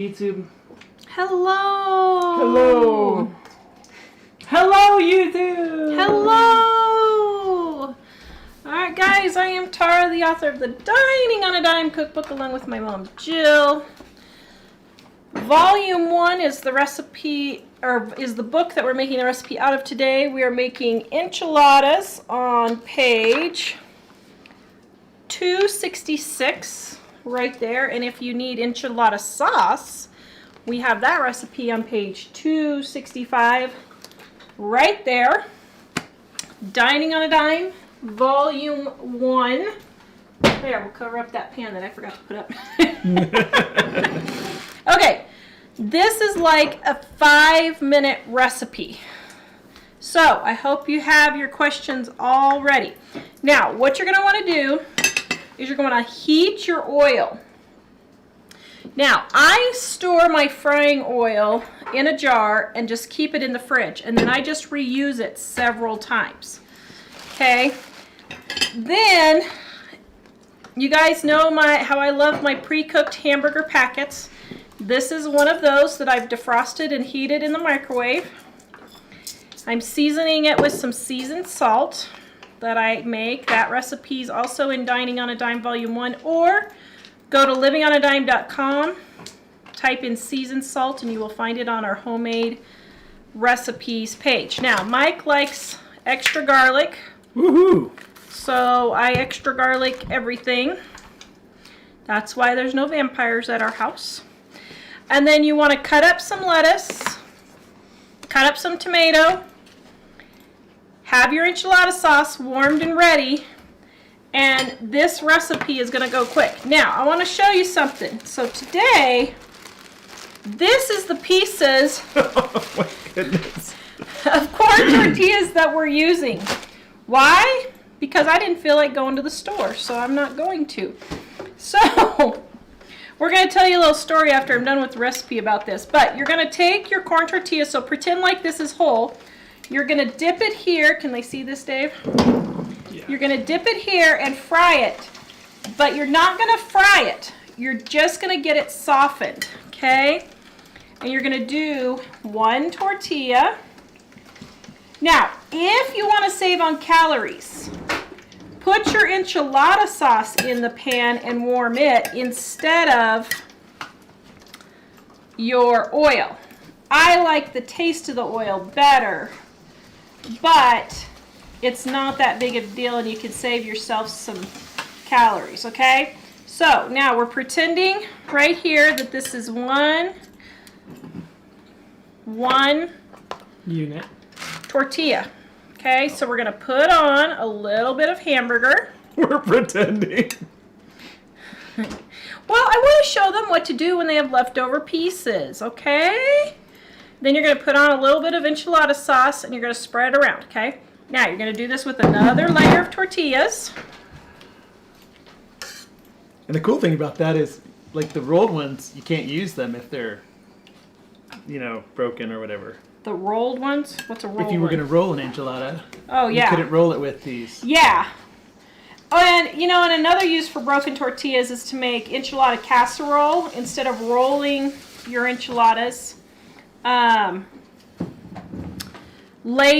YouTube. Hello. Hello. Hello, YouTube. Hello. Alright guys, I am Tara, the author of the Dining on a Dime cookbook along with my mom Jill. Volume 1 is the recipe, or is the book that we're making the recipe out of today. We are making enchiladas on page 266 right there, and if you need enchilada sauce, we have that recipe on page 265 right there. Dining on a Dime, volume 1. There, we'll cover up that pan that I forgot to put up. Okay, this is like a 5-minute recipe. So I hope you have your questions all ready. Now, what you're going to want to do is you're going to heat your oil. Now, I store my frying oil in a jar and just keep it in the fridge, and then I just reuse it several times. Okay? Then, you guys know how I love my pre-cooked hamburger packets. This is one of those that I've defrosted and heated in the microwave. I'm seasoning it with some seasoned salt that I make. That recipe is also in Dining on a Dime Volume 1, or go to livingonadime.com, type in seasoned salt, and you will find it on our homemade recipes page. Now, Mike likes extra garlic. Woohoo! So I extra garlic everything. That's why there's no vampires at our house. And then you want to cut up some lettuce, cut up some tomato, have your enchilada sauce warmed and ready, and this recipe is going to go quick. Now, I want to show you something. So today, this is the pieces Oh my goodness. of corn tortillas that we're using. Why? Because I didn't feel like going to the store, so I'm not going to. So, we're going to tell you a little story after I'm done with the recipe about this. But you're going to take your corn tortilla, so pretend like this is whole. You're going to dip it here. Can they see this, Dave? Yeah. You're going to dip it here and fry it. But you're not going to fry it. You're just going to get it softened, okay? And you're going to do one tortilla. Now, if you want to save on calories, put your enchilada sauce in the pan and warm it instead of your oil. I like the taste of the oil better, but it's not that big of a deal, and you can save yourself some calories, okay? So now we're pretending right here that this is one Unit. tortilla. Okay, so we're going to put on a little bit of hamburger. We're pretending. Well, I want to show them what to do when they have leftover pieces, okay? Then you're going to put on a little bit of enchilada sauce, and you're going to spread it around, okay? Now, you're going to do this with another layer of tortillas. And the cool thing about that is, like the rolled ones, you can't use them if they're, broken or whatever. The rolled ones? What's a rolled one? If you were going to roll an enchilada, oh, yeah. you couldn't roll it with these. Yeah. Oh, and, and another use for broken tortillas is to make enchilada casserole. Instead of rolling your enchiladas, lay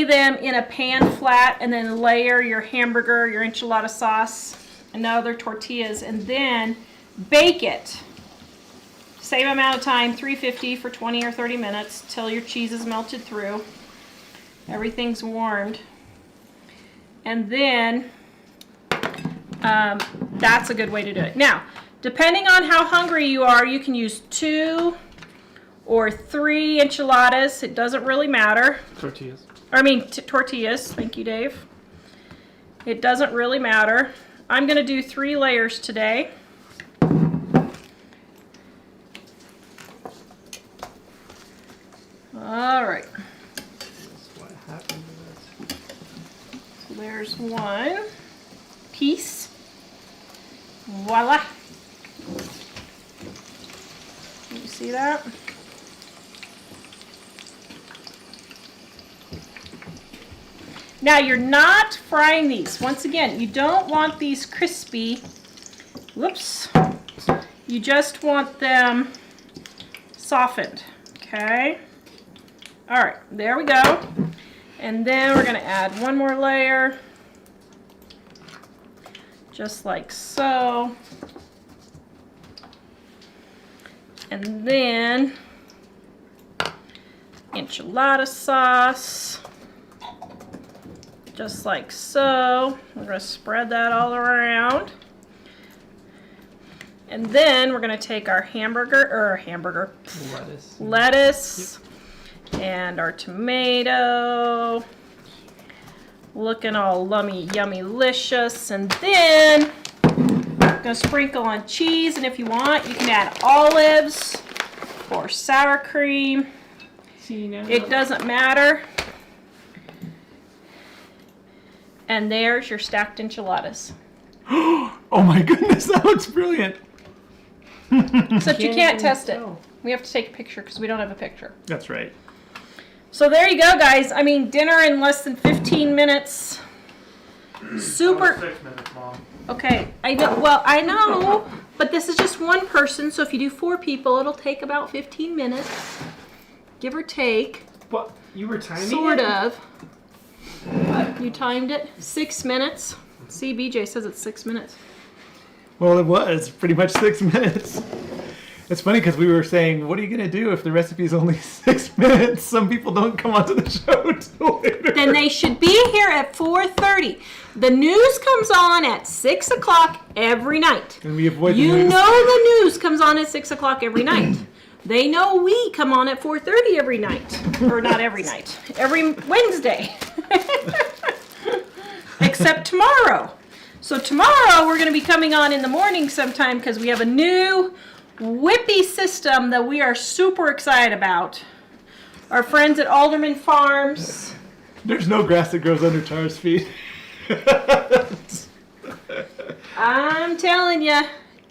them in a pan flat and then layer your hamburger, your enchilada sauce, and other tortillas, and then bake it. Same amount of time, 350 for 20 or 30 minutes till your cheese is melted through. Everything's warmed. And then that's a good way to do it. Now, depending on how hungry you are, you can use 2 or 3 enchiladas. It doesn't really matter. Tortillas. Tortillas. Thank you, Dave. It doesn't really matter. I'm going to do 3 layers today. All right. What happened to this? So there's one piece. Voila. You see that? Now you're not frying these. Once again, you don't want these crispy. Whoops. You just want them softened. Okay. All right, there we go. And then we're going to add one more layer. Just like so. And then enchilada sauce. Just like so. We're going to spread that all around. And then we're going to take our lettuce and our tomato, looking all yummy-licious. And then I'm going to sprinkle on cheese, and if you want, you can add olives or sour cream. It doesn't matter. And there's your stacked enchiladas. Oh my goodness, that looks brilliant. Except you can't test it. We have to take a picture because we don't have a picture. That's right. So there you go, guys. I mean, dinner in less than 15 minutes. Super. 6 minutes, Mom. Okay, I know. Well, I know, but this is just one person. So if you do 4 people, it'll take about 15 minutes, give or take. What? You were timing it? Sort of. You timed it 6 minutes. See, BJ says it's 6 minutes. Well, it was pretty much 6 minutes. It's funny because we were saying, what are you going to do if the recipe is only 6 minutes? Some people don't come onto the show till later. Then they should be here at 4:30. The news comes on at 6 o'clock every night. And we avoid the You news. know the news comes on at 6 o'clock every night. They know we come on at 4:30 every night. Or not every night. Every Wednesday. Except tomorrow. So tomorrow we're going to be coming on in the morning sometime because we have a new whippy system that we are super excited about. Our friends at Alderman Farms. There's no grass that grows under Tara's feet. I'm telling you,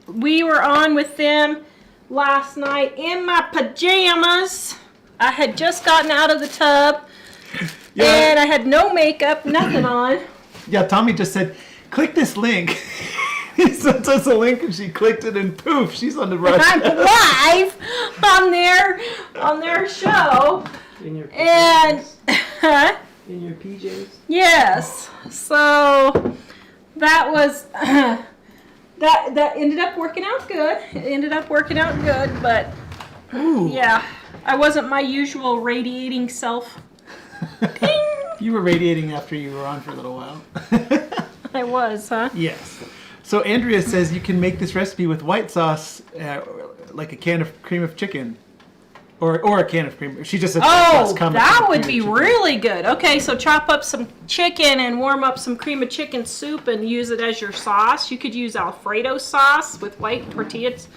we were on with them last night in my pajamas. I had just gotten out of the tub and I had no makeup, nothing on. Yeah, Tommy just said, click this link. He sent us a link and she clicked it and poof, she's on the broadcast. I'm live on their show. In your PJs? And In your PJs? yes. So that was that ended up working out good. It ended up working out good, but Ooh. yeah, I wasn't my usual radiating self. Ping! You were radiating after you were on for a little while. I was, huh? Yes. So Andrea says you can make this recipe with white sauce, like a can of cream of chicken. Or a can of cream. She just said Oh, come that with would cream be of chicken. really good. Okay, so chop up some chicken and warm up some cream of chicken soup and use it as your sauce. You could use Alfredo sauce with white tortillas.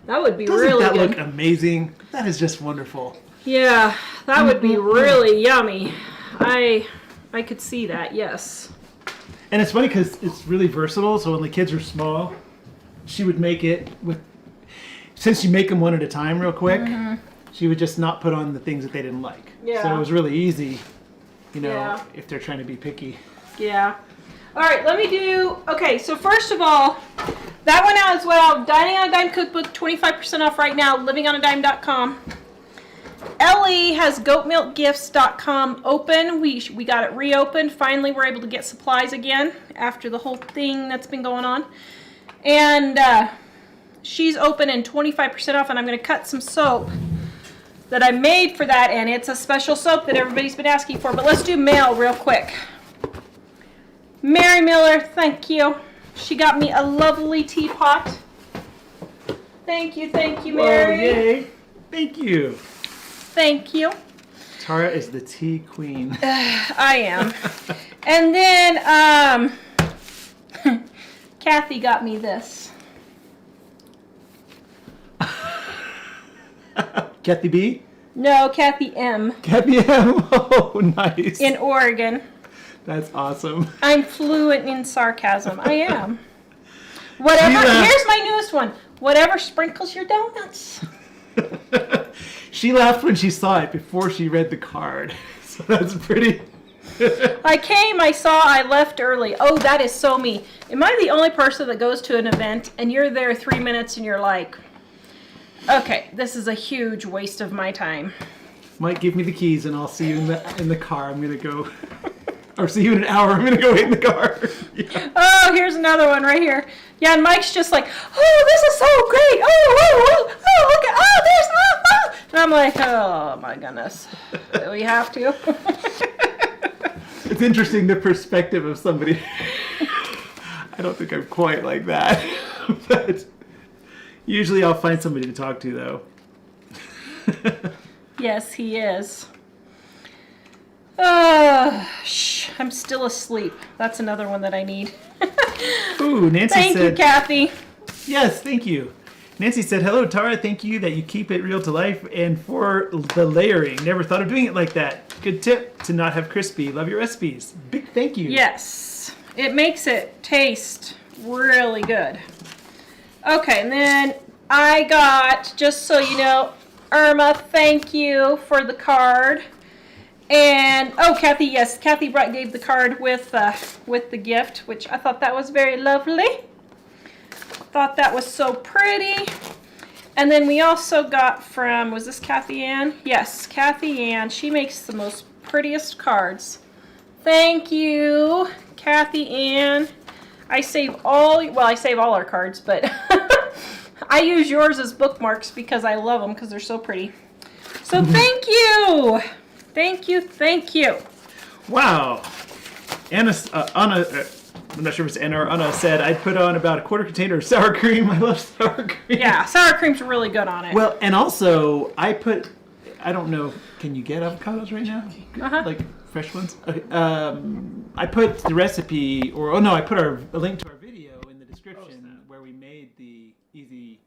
That would be Doesn't really that good. look amazing? That is just wonderful. Yeah, that would be really yummy. I could see that, yes. And it's funny because it's really versatile. So when the kids are small, she would make it with, since you make them one at a time real quick, she would just not put on the things that they didn't like. Yeah. So it was really easy, you know, Yeah. if they're trying to be picky. Yeah. All right, let me do, okay, so first of all, that went out as well. Dining on a Dime cookbook, 25% off right now, livingonadime.com. Ellie has goatmilkgifts.com open. We got it reopened. Finally, we're able to get supplies again after the whole thing that's been going on. And she's open and 25% off, and I'm going to cut some soap that I made for that, and it's a special soap that everybody's been asking for. But let's do mail real quick. Mary Miller, thank you. She got me a lovely teapot. Thank you, Mary. Oh, yay. Thank you. Thank you. Tara is the tea queen. I am. And then Kathy got me this. Kathy B? No, Kathy M. Kathy M. Oh, nice. In Oregon. That's awesome. I'm fluent in sarcasm. I am. Whatever. Here's my newest one. Whatever sprinkles your donuts. She laughed when she saw it before she read the card. So that's pretty. I came, I saw, I left early. Oh, that is so me. Am I the only person that goes to an event and you're there 3 minutes and you're like, Okay, this is a huge waste of my time. Mike, give me the keys and I'll see you in the car. I'm gonna go, or see you in an hour. I'm gonna go wait in the car. Yeah. Oh, here's another one right here. Yeah, and Mike's just like, oh, this is so great. Look at, there's, And I'm like, oh my goodness. Do we have to? It's interesting the perspective of somebody. I don't think I'm quite like that, but usually I'll find somebody to talk to though. Yes, he is. I'm still asleep. That's another one that I need. Ooh, Nancy Thank said. you, Kathy. Yes, thank you. Nancy said, hello, Tara. Thank you that you keep it real to life and for the layering. Never thought of doing it like that. Good tip to not have crispy. Love your recipes. Big thank you. Yes, it makes it taste really good. Okay, and then I got, just so you know, Irma, thank you for the card. And, oh, Kathy, yes, Kathy gave the card with the gift, which I thought that was very lovely. Thought that was so pretty. And then we also got from, was this Kathy Ann? Yes, Kathy Ann. She makes the most prettiest cards. Thank you, Kathy Ann. I save all our cards, but I use yours as bookmarks because I love them because they're so pretty. So thank you. Thank you, thank you. Wow. Anna, I'm not sure if it's Anna or Anna, said I'd put on about a quarter container of sour cream. I love sour cream. Yeah, sour cream's really good on it. Well, and also I don't know, can you get avocados right now? Like fresh ones? Okay, I put the recipe, I put a link to our video in the description where we made the easy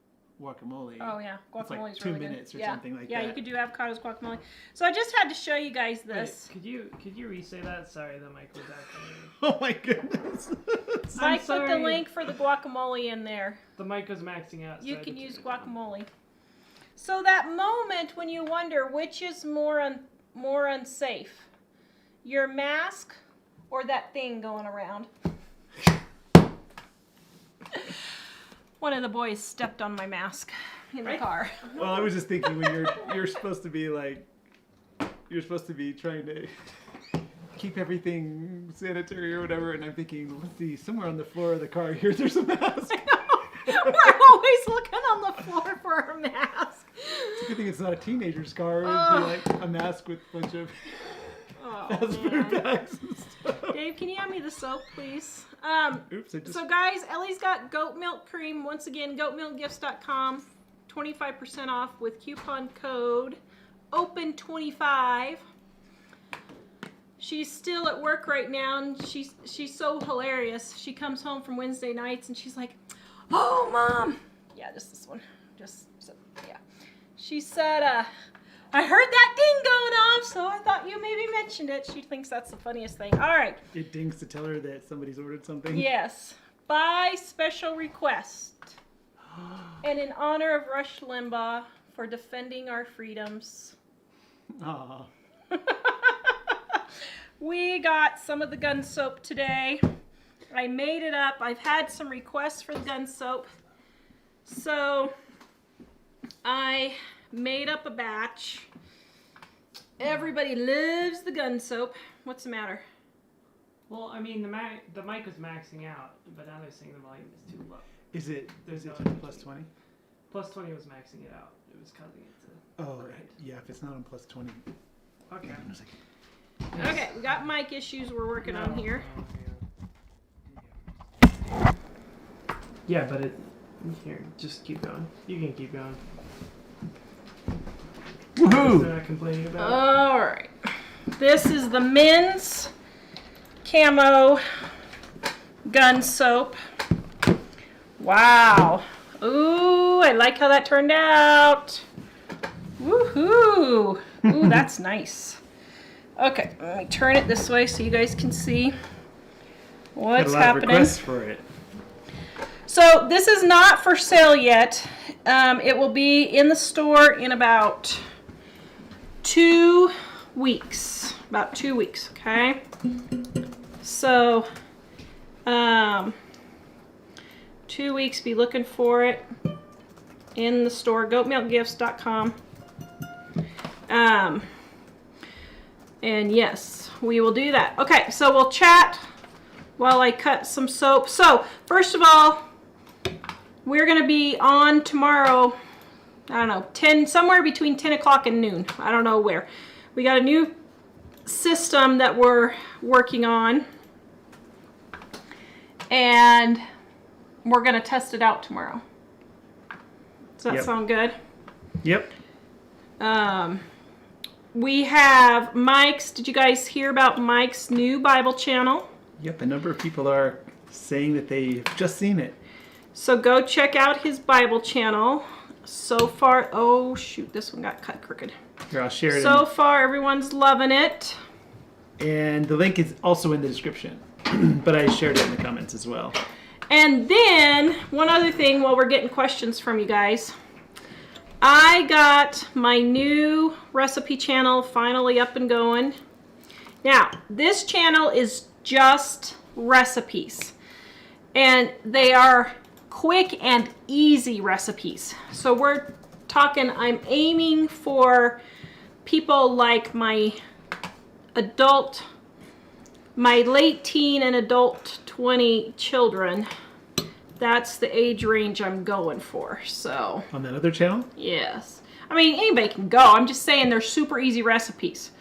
guacamole. Oh yeah, It's like guacamole's 2 really minutes good. or something like that. Yeah, you could do avocados guacamole. So I just had to show you guys this. Wait, could you re-say that? Sorry, the mic was acting. Oh my goodness. I put the sorry. link for the guacamole in there. The mic was maxing out. So You I can had to use turn it down. guacamole. So that moment when you wonder which is more unsafe, your mask or that thing going around. One of the boys stepped on my mask in the car. Well, I was just thinking when you're supposed to be trying to keep everything sanitary or whatever, and I'm thinking, let's see, somewhere on the floor of the car here, there's a mask. We're always looking on the floor for our mask. It's a good thing it's not a teenager's car. It'd be like a mask with a bunch of fast food bags and stuff. Dave, can you hand me the soap, please? Oops, I just... So guys, Ellie's got goat milk cream. Once again, goatmilkgifts.com. 25% off with coupon code OPEN25. She's still at work right now, and she's so hilarious. She comes home from Wednesday nights, and she's like, "Oh, Mom." Yeah, just this one. Yeah. She said, I heard that ding going off, so I thought you maybe mentioned it. She thinks that's the funniest thing. All right. It dings to tell her that somebody's ordered something. Yes. By special request. And in honor of Rush Limbaugh for defending our freedoms. Aw. We got some of the gun soap today. I made it up. I've had some requests for the gun soap. So I made up a batch. Everybody loves the gun soap. What's the matter? Well, I mean, the mic was maxing out, but now they're saying the volume is too low. Is it There's no plus 20? Plus 20 was maxing it out. It was causing it to... Oh, right. Yeah, if it's not on plus 20. Okay. Okay, we got mic issues we're working on here. Yeah, but it... Here, just keep going. You can keep going. Woohoo! They're not complaining about All right. This is the men's camo gun soap. Wow. Ooh, I like how that turned out. Woohoo. Ooh, that's nice. Okay, let me turn it this way so you guys can see what's Got a lot of happening. requests for it. So this is not for sale yet. It will be in the store in about 2 weeks. About 2 weeks, okay? So, 2 weeks, be looking for it. in the store, goatmilkgifts.com. And yes, we will do that. Okay, so we'll chat while I cut some soap. So, first of all, we're going to be on tomorrow, I don't know, somewhere between 10 o'clock and noon. I don't know where. We got a new system that we're working on, and we're going to test it out tomorrow. Does that sound good? Yep. We have Mike's. Did you guys hear about Mike's new Bible channel? Yep, a number of people are saying that they've just seen it. So go check out his Bible channel. So far, oh shoot, this one got cut crooked. Here, I'll share it. So far, everyone's loving it. And the link is also in the description, but I shared it in the comments as well. And then, one other thing while we're getting questions from you guys. I got my new recipe channel finally up and going. Now, this channel is just recipes. And they are quick and easy recipes. So we're talking, I'm aiming for people like my late teen and adult 20 children. That's the age range I'm going for. So On that other channel? yes. I mean, anybody can go. I'm just saying they're super easy recipes.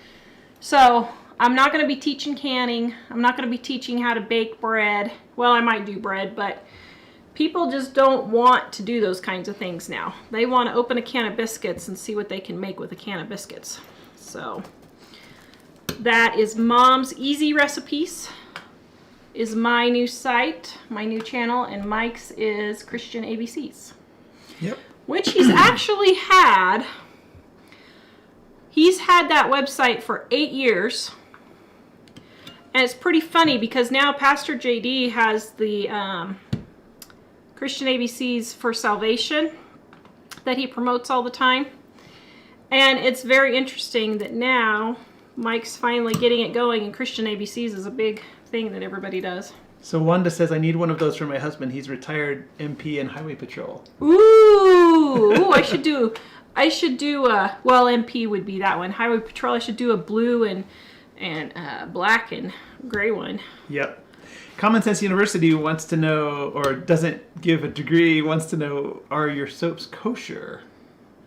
So I'm not going to be teaching canning. I'm not going to be teaching how to bake bread. Well, I might do bread, but people just don't want to do those kinds of things now. They want to open a can of biscuits and see what they can make with a can of biscuits. So that is Mom's Easy Recipes is my new site, my new channel, and Mike's is Christian ABCs. Yep. Which he's actually had. He's had that website for 8 years. And it's pretty funny because now Pastor JD has the Christian ABCs for Salvation that he promotes all the time. And it's very interesting that now Mike's finally getting it going, and Christian ABCs is a big thing that everybody does. So Wanda says, I need one of those for my husband. He's retired MP in Highway Patrol. Ooh, I should do, well, MP would be that one. Highway Patrol, I should do a blue and black and gray one. Yep. Common Sense University wants to know, or doesn't give a degree, wants to know, are your soaps kosher?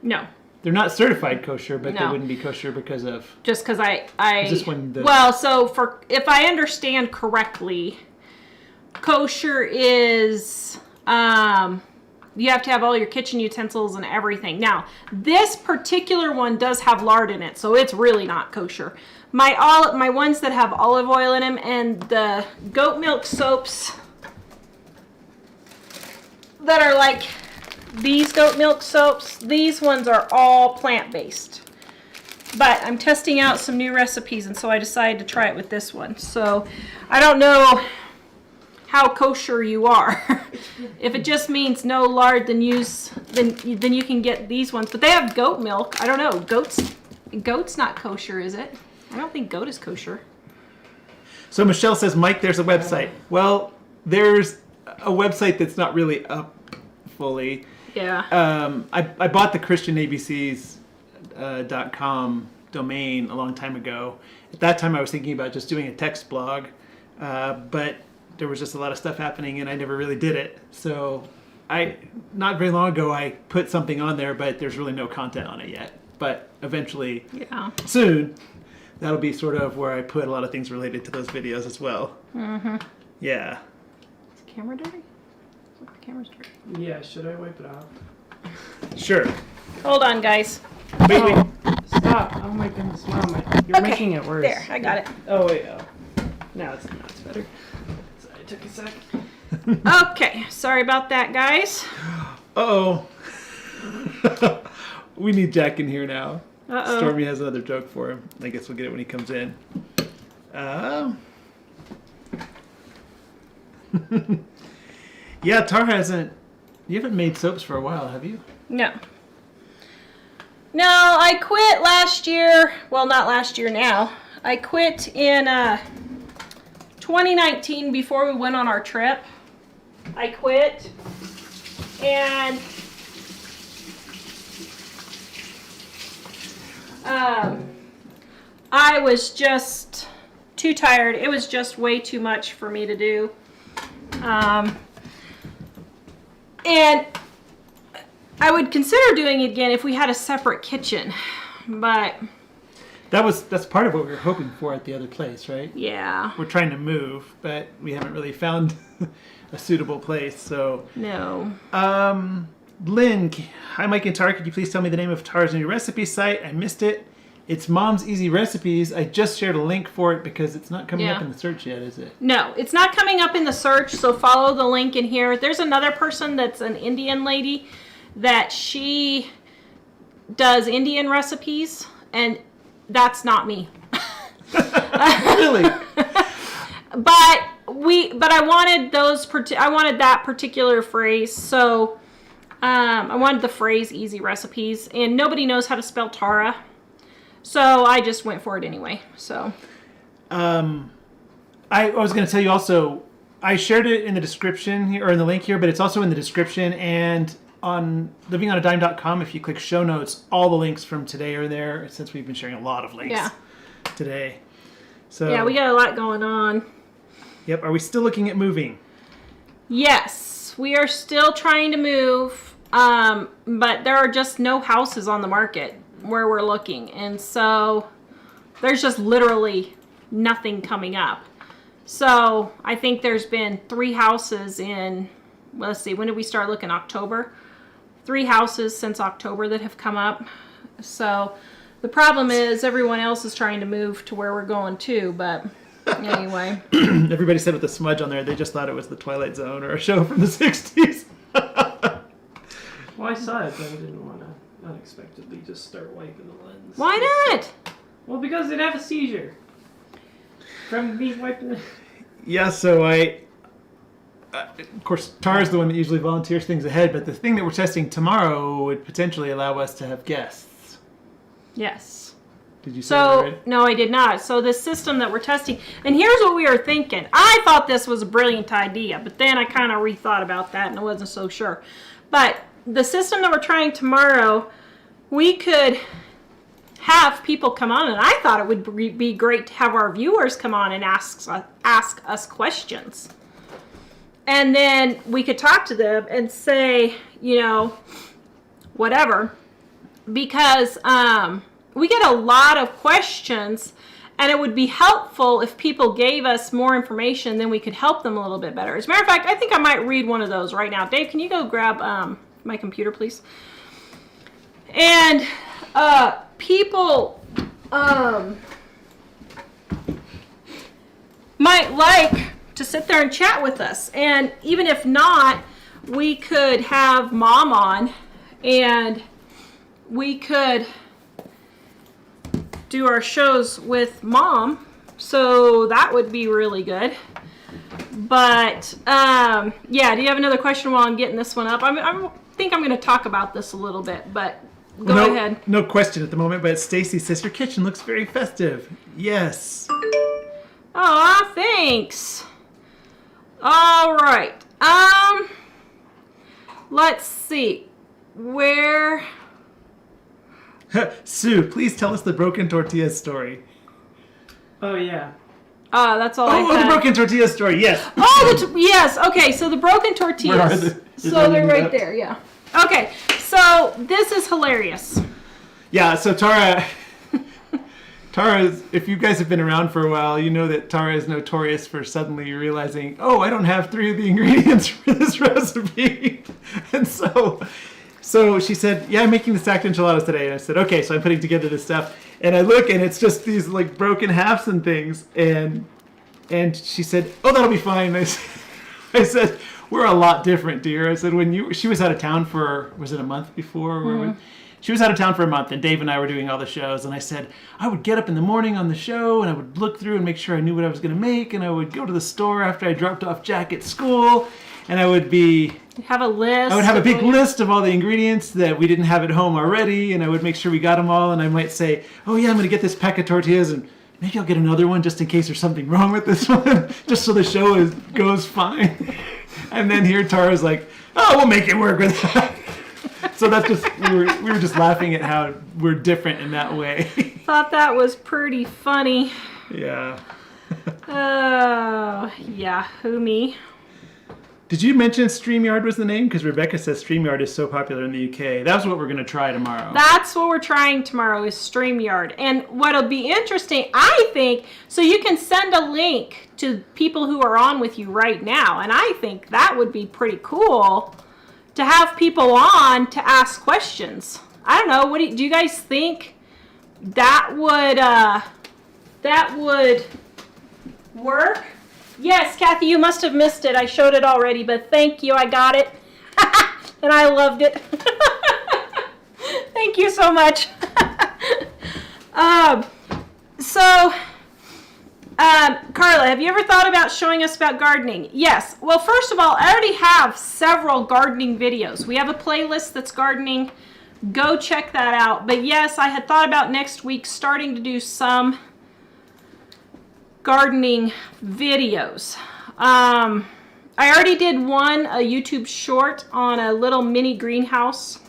No. They're not certified kosher, but they No. wouldn't be kosher because of... Just because Is this when the... Well, so if I understand correctly, kosher is, you have to have all your kitchen utensils and everything. Now, this particular one does have lard in it, so it's really not kosher. My ones that have olive oil in them and the goat milk soaps that are like these goat milk soaps, these ones are all plant-based. But I'm testing out some new recipes, and so I decided to try it with this one. So I don't know how kosher you are. If it just means no lard, then you can get these ones. But they have goat milk. I don't know. Goat's not kosher, is it? I don't think goat is kosher. So Michelle says, Mike, there's a website. Well, there's a website that's not really up fully. Yeah. I bought the ChristianABCs.com domain a long time ago. At that time, I was thinking about just doing a text blog, but there was just a lot of stuff happening, and I never really did it. So not very long ago, I put something on there, but there's really no content on it yet. But eventually, soon, that'll be sort of where I put a lot of things related to those videos as well. Mm-hmm. Yeah. Is the camera dirty? The camera's dirty. Yeah, should I wipe it off? Sure. Hold on, guys. Wait. Stop. Oh my goodness, Mom. You're Okay, making it worse. There, I got it. Oh, wait. Oh. Now it's better. Sorry, it took a sec. Okay, sorry about that, guys. Uh-oh. We need Jack in here now. Uh-oh. Stormy has another joke for him. I guess we'll get it when he comes in. Yeah, Tara you haven't made soaps for a while, have you? No. No, I quit last year. Well, not last year now. I quit in 2019 before we went on our trip. I quit. And I was just too tired. It was just way too much for me to do. And I would consider doing it again if we had a separate kitchen, but that's part of what we were hoping for at the other place, right? yeah. We're trying to move, but we haven't really found a suitable place. So No. Lynn, hi Mike and Tara, could you please tell me the name of Tara's new recipe site? I missed it. It's Mom's Easy Recipes. I just shared a link for it because it's not coming up in the search yet, is it? No, it's not coming up in the search, so follow the link in here. There's another person that's an Indian lady that she does Indian recipes, and that's not me. Really? But I wanted I wanted that particular phrase, so I wanted the phrase Easy Recipes, and nobody knows how to spell Tara. So I just went for it anyway. So, I was going to tell you also, I shared it in the description here, or in the link here, but it's also in the description, and on livingonadime.com, if you click show notes, all the links from today are there, since we've been sharing a lot of links today. So yeah, we got a lot going on. Yep. Are we still looking at moving? Yes, we are still trying to move, but there are just no houses on the market where we're looking, and so there's just literally nothing coming up. So I think there's been 3 houses in, let's see, when did we start looking? October. 3 houses since October that have come up. So the problem is everyone else is trying to move to where we're going too, but anyway. Everybody said with the smudge on there, they just thought it was the Twilight Zone or a show from the 60s. Well, I saw it, but I didn't want to unexpectedly just start wiping the lens. Why not? Well, because they'd have a seizure from me wiping it. Yeah, so of course, Tara's the one that usually volunteers things ahead, but the thing that we're testing tomorrow would potentially allow us to have guests. Yes. Did you say that already? No, I did not. So this system that we're testing, and here's what we were thinking. I thought this was a brilliant idea, but then I kind of rethought about that and I wasn't so sure. But the system that we're trying tomorrow, we could have people come on, and I thought it would be great to have our viewers come on and ask us questions. And then we could talk to them and say, you know, whatever. Because we get a lot of questions, and it would be helpful if people gave us more information, then we could help them a little bit better. As a matter of fact, I think I might read one of those right now. Dave, can you go grab my computer, please? And people might like to sit there and chat with us. And even if not, we could have Mom on, and we could do our shows with Mom. So that would be really good. But yeah, do you have another question while I'm getting this one up? I think I'm going to talk about this a little bit, but go ahead. No question at the moment, but Stacy says your kitchen looks very festive. Yes. Aw, thanks. All right. Let's see. Where... Sue, please tell us the broken tortilla story. Oh, yeah. That's all I had. The broken tortilla story, yes. Oh, yes. Okay, so the broken tortillas. Where are they? So they're right there, yeah. Okay, so this is hilarious. Yeah, so Tara, if you guys have been around for a while, you know that Tara is notorious for suddenly realizing, oh, I don't have 3 of the ingredients for this recipe. And so she said, yeah, I'm making the stacked enchiladas today. And I said, okay, so I'm putting together this stuff. And I look, and it's just these like broken halves and things. And she said, oh, that'll be fine. I said, we're a lot different, dear. I said, she was out of town for, was it a month before? Mm-hmm. She was out of town for a month, and Dave and I were doing all the shows. And I said, I would get up in the morning on the show, and I would look through and make sure I knew what I was going to make. And I would go to the store after I dropped off Jack at school. And I would have a list. I would have a big list of all the ingredients that we didn't have at home already, and I would make sure we got them all, and I might say, oh yeah, I'm going to get this pack of tortillas, and maybe I'll get another one just in case there's something wrong with this one, just so the show goes fine. And then here Tara's like, oh, we'll make it work with that. So that's just we were just laughing at how we're different in that way. Thought that was pretty funny. Yeah. Oh, yeah, who me? Did you mention StreamYard was the name? Because Rebecca says StreamYard is so popular in the UK. That's what we're going to try tomorrow. That's what we're trying tomorrow is StreamYard. And what'll be interesting, I think, so you can send a link to people who are on with you right now. And I think that would be pretty cool to have people on to ask questions. I don't know. What do you guys think that would work? Yes, Kathy, you must have missed it. I showed it already, but thank you. I got it. And I loved it. Thank you so much. Carla, have you ever thought about showing us about gardening? Yes. Well, first of all, I already have several gardening videos. We have a playlist that's gardening. Go check that out. But yes, I had thought about next week starting to do some gardening videos. I already did a YouTube short on a little mini greenhouse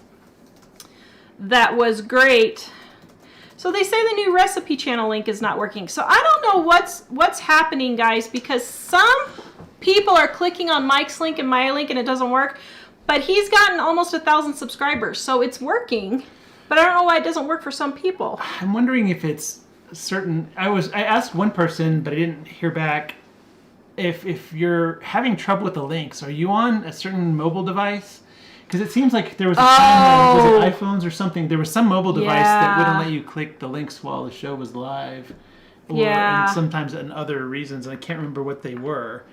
that was great. So they say the new recipe channel link is not working. So I don't know what's happening, guys, because some people are clicking on Mike's link and my link and it doesn't work, but he's gotten almost 1,000 subscribers, so it's working, but I don't know why it doesn't work for some people. I'm wondering if it's certain. I asked one person, but I didn't hear back. If you're having trouble with the links, are you on a certain mobile device? Because it seems like there was a time when, was it iPhones or something? There was some mobile device that wouldn't let you click the links while the show was live. And sometimes in other reasons, and I can't remember what they were.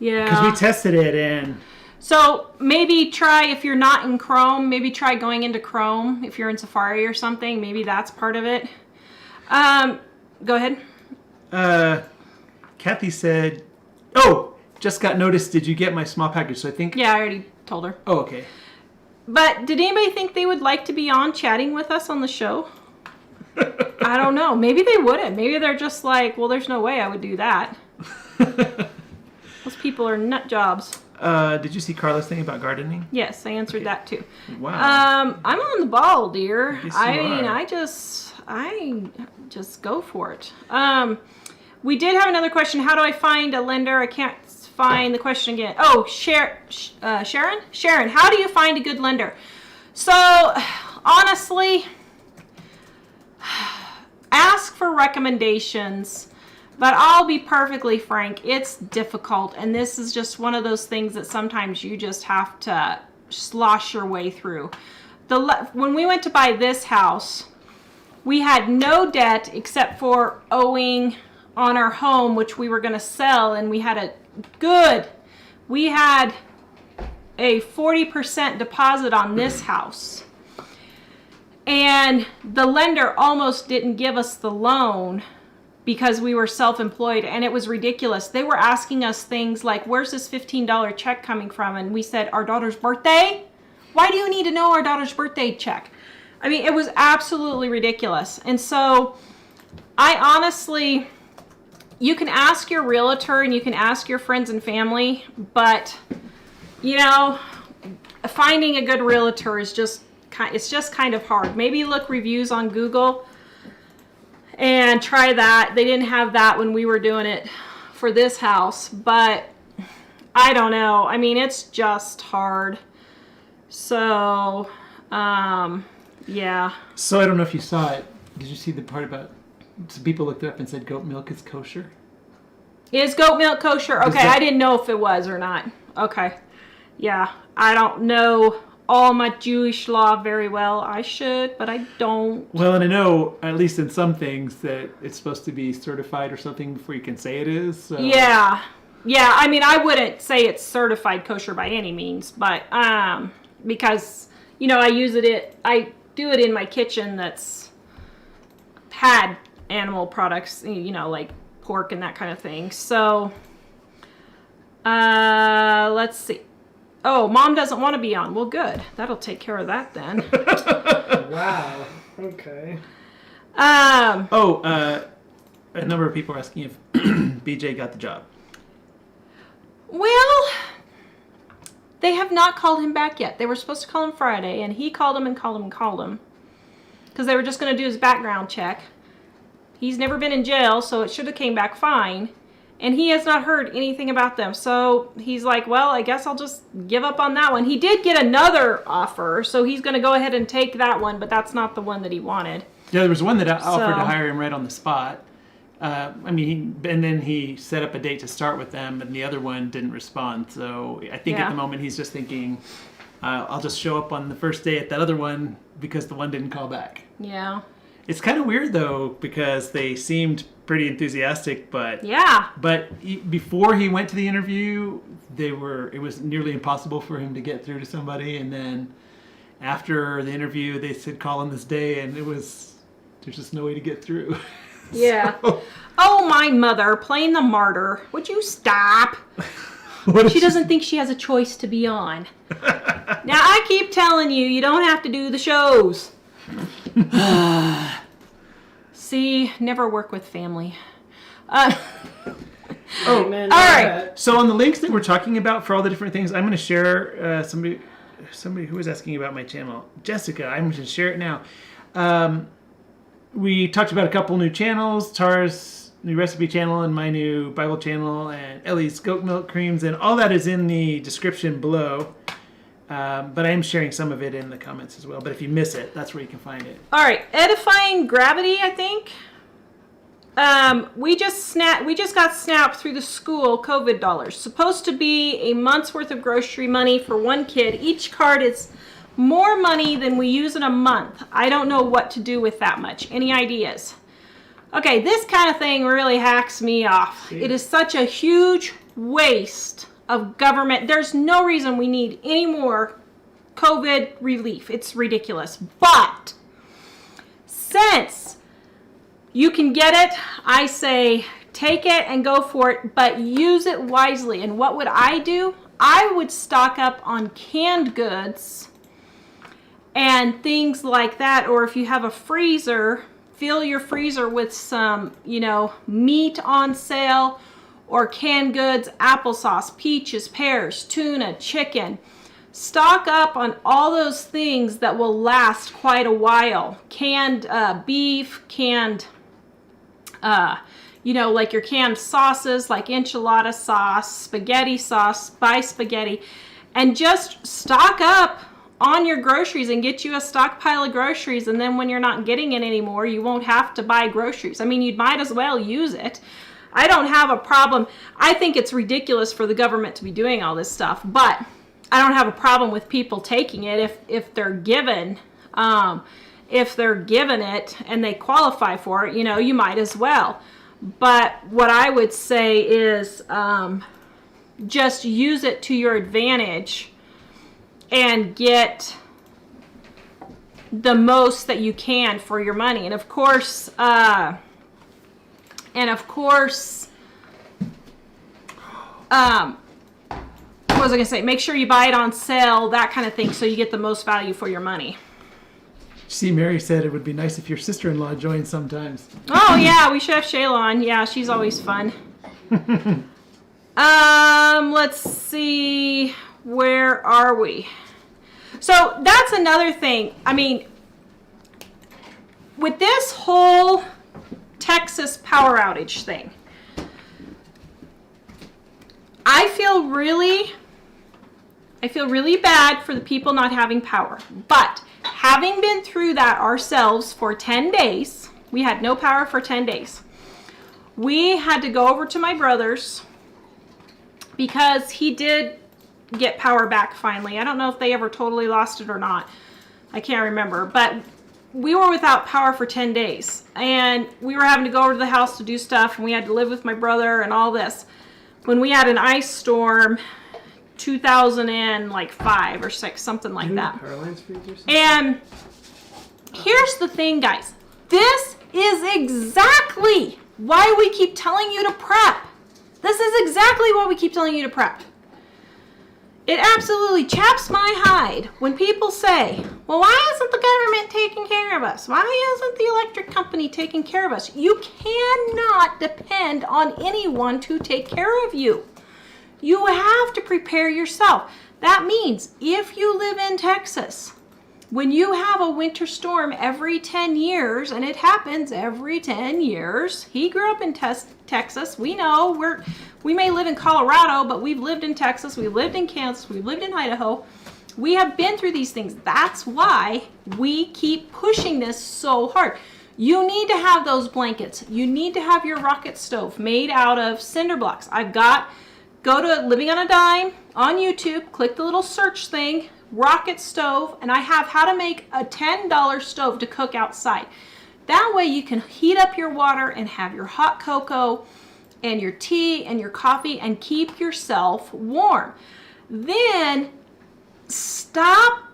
Yeah. Because we tested it and... So maybe try, if you're not in Chrome, maybe try going into Chrome. If you're in Safari or something, maybe that's part of it. Go ahead. Kathy said, "Oh, just got noticed. Did you get my small package?" So I think... Yeah, I already told her. Oh, okay. But did anybody think they would like to be on chatting with us on the show? I don't know. Maybe they wouldn't. Maybe they're just like, well, there's no way I would do that. Those people are nut jobs. Did you see Carla's thing about gardening? Yes, I answered that too. Wow. I'm on the ball, dear. Yes, I just go for it. We did have another question. How do I find a lender? I can't find the question again. Oh, Sharon, how do you find a good lender? So, honestly, ask for recommendations. But I'll be perfectly frank, it's difficult, and this is just one of those things that sometimes you just have to slosh your way through. When we went to buy this house, we had no debt except for owing on our home, which we were going to sell, and we had a 40% deposit on this house. And the lender almost didn't give us the loan because we were self-employed, and it was ridiculous. They were asking us things like, where's this $15 check coming from? And we said, our daughter's birthday? Why do you need to know our daughter's birthday check? I mean, it was absolutely ridiculous. And so I honestly, you can ask your realtor and you can ask your friends and family, but you know, finding a good realtor is just kind of hard. Maybe look reviews on Google and try that. They didn't have that when we were doing it for this house, but I don't know. I mean, it's just hard. So, yeah. So I don't know if you saw it. Did you see the part about some people looked it up and said goat milk is kosher? Is goat milk kosher? Okay, I didn't know if it was or not. Okay. Yeah, I don't know all my Jewish law very well. I should, but I don't. Well, and I know, at least in some things, that it's supposed to be certified or something before you can say it is. So. Yeah. Yeah, I mean, I wouldn't say it's certified kosher by any means, but because, you know, I do it in my kitchen that's had animal products, you know, like pork and that kind of thing. So, let's see. Oh, Mom doesn't want to be on. Well, good. That'll take care of that then. Wow. Okay. A number of people are asking if BJ got the job. Well, They have not called him back yet. They were supposed to call him Friday, and he called him and called him and called him. Because they were just going to do his background check. He's never been in jail, so it should have came back fine. And he has not heard anything about them. So he's like, well, I guess I'll just give up on that one. He did get another offer, so he's going to go ahead and take that one, but that's not the one that he wanted. Yeah, there was one that offered to hire him right on the spot. And then he set up a date to start with them, and the other one didn't respond. So I think at the moment he's just thinking, I'll just show up on the first day at that other one because the one didn't call back. Yeah. It's kind of weird though, because they seemed pretty enthusiastic, but before he went to the interview, it was nearly impossible for him to get through to somebody, and then after the interview, they said call on this day, and there's just no way to get through. Yeah. Oh, my mother, playing the martyr. Would you stop? She doesn't think she has a choice to be on. Now, I keep telling you, you don't have to do the shows. See, never work with family. Amen all to right. that. So on the links that we're talking about for all the different things, I'm going to share somebody who was asking about my channel. Jessica, I'm going to share it now. We talked about a couple new channels, Tara's new recipe channel and my new Bible channel and Ellie's goat milk creams, and all that is in the description below. But I am sharing some of it in the comments as well. But if you miss it, that's where you can find it. All right, Edifying Gravity, I think. We just got snapped through the school COVID dollars. Supposed to be a month's worth of grocery money for one kid. Each card is more money than we use in a month. I don't know what to do with that much. Any ideas? Okay, this kind of thing really hacks me off. It is such a huge waste of government. There's no reason we need any more COVID relief. It's ridiculous. But since you can get it, I say take it and go for it, but use it wisely. And what would I do? I would stock up on canned goods and things like that. Or if you have a freezer, fill your freezer with some, meat on sale, or canned goods, applesauce, peaches, pears, tuna, chicken. Stock up on all those things that will last quite a while. Canned beef, canned, like your canned sauces, like enchilada sauce, buy spaghetti, and just stock up on your groceries and get you a stockpile of groceries, and then when you're not getting it anymore, you won't have to buy groceries. I mean, you might as well use it. I don't have a problem. I think it's ridiculous for the government to be doing all this stuff, but I don't have a problem with people taking it if they're given it and they qualify for it. You might as well. But what I would say is just use it to your advantage and get the most that you can for your money. And of course, what was I going to say? Make sure you buy it on sale, that kind of thing, so you get the most value for your money. See, Mary said it would be nice if your sister-in-law joined sometimes. Oh, yeah, we should have Shayla on. Yeah, she's always fun. Let's see. Where are we? So that's another thing. I mean, with this whole Texas power outage thing, I feel really bad for the people not having power. But having been through that ourselves for 10 days, we had no power for 10 days. We had to go over to my brother's because he did get power back finally. I don't know if they ever totally lost it or not. I can't remember. But we were without power for 10 days. And we were having to go over to the house to do stuff. And we had to live with my brother and all this. When we had an ice storm, 2005 or 6, something like that. And here's the thing, guys. This is exactly why we keep telling you to prep. This is exactly why we keep telling you to prep. It absolutely chaps my hide when people say, well, why isn't the government taking care of us? Why isn't the electric company taking care of us? You cannot depend on anyone to take care of you. You have to prepare yourself. That means if you live in Texas, when you have a winter storm every 10 years, and it happens every 10 years, he grew up in Texas. We know we may live in Colorado, but we've lived in Texas, we've lived in Kansas, we've lived in Idaho. We have been through these things. That's why we keep pushing this so hard. You need to have those blankets. You need to have your rocket stove made out of cinder blocks. Go to Living on a Dime on YouTube, click the little search thing, rocket stove, and I have how to make a $10 stove to cook outside. That way you can heat up your water and have your hot cocoa and your tea and your coffee and keep yourself warm. Then stop.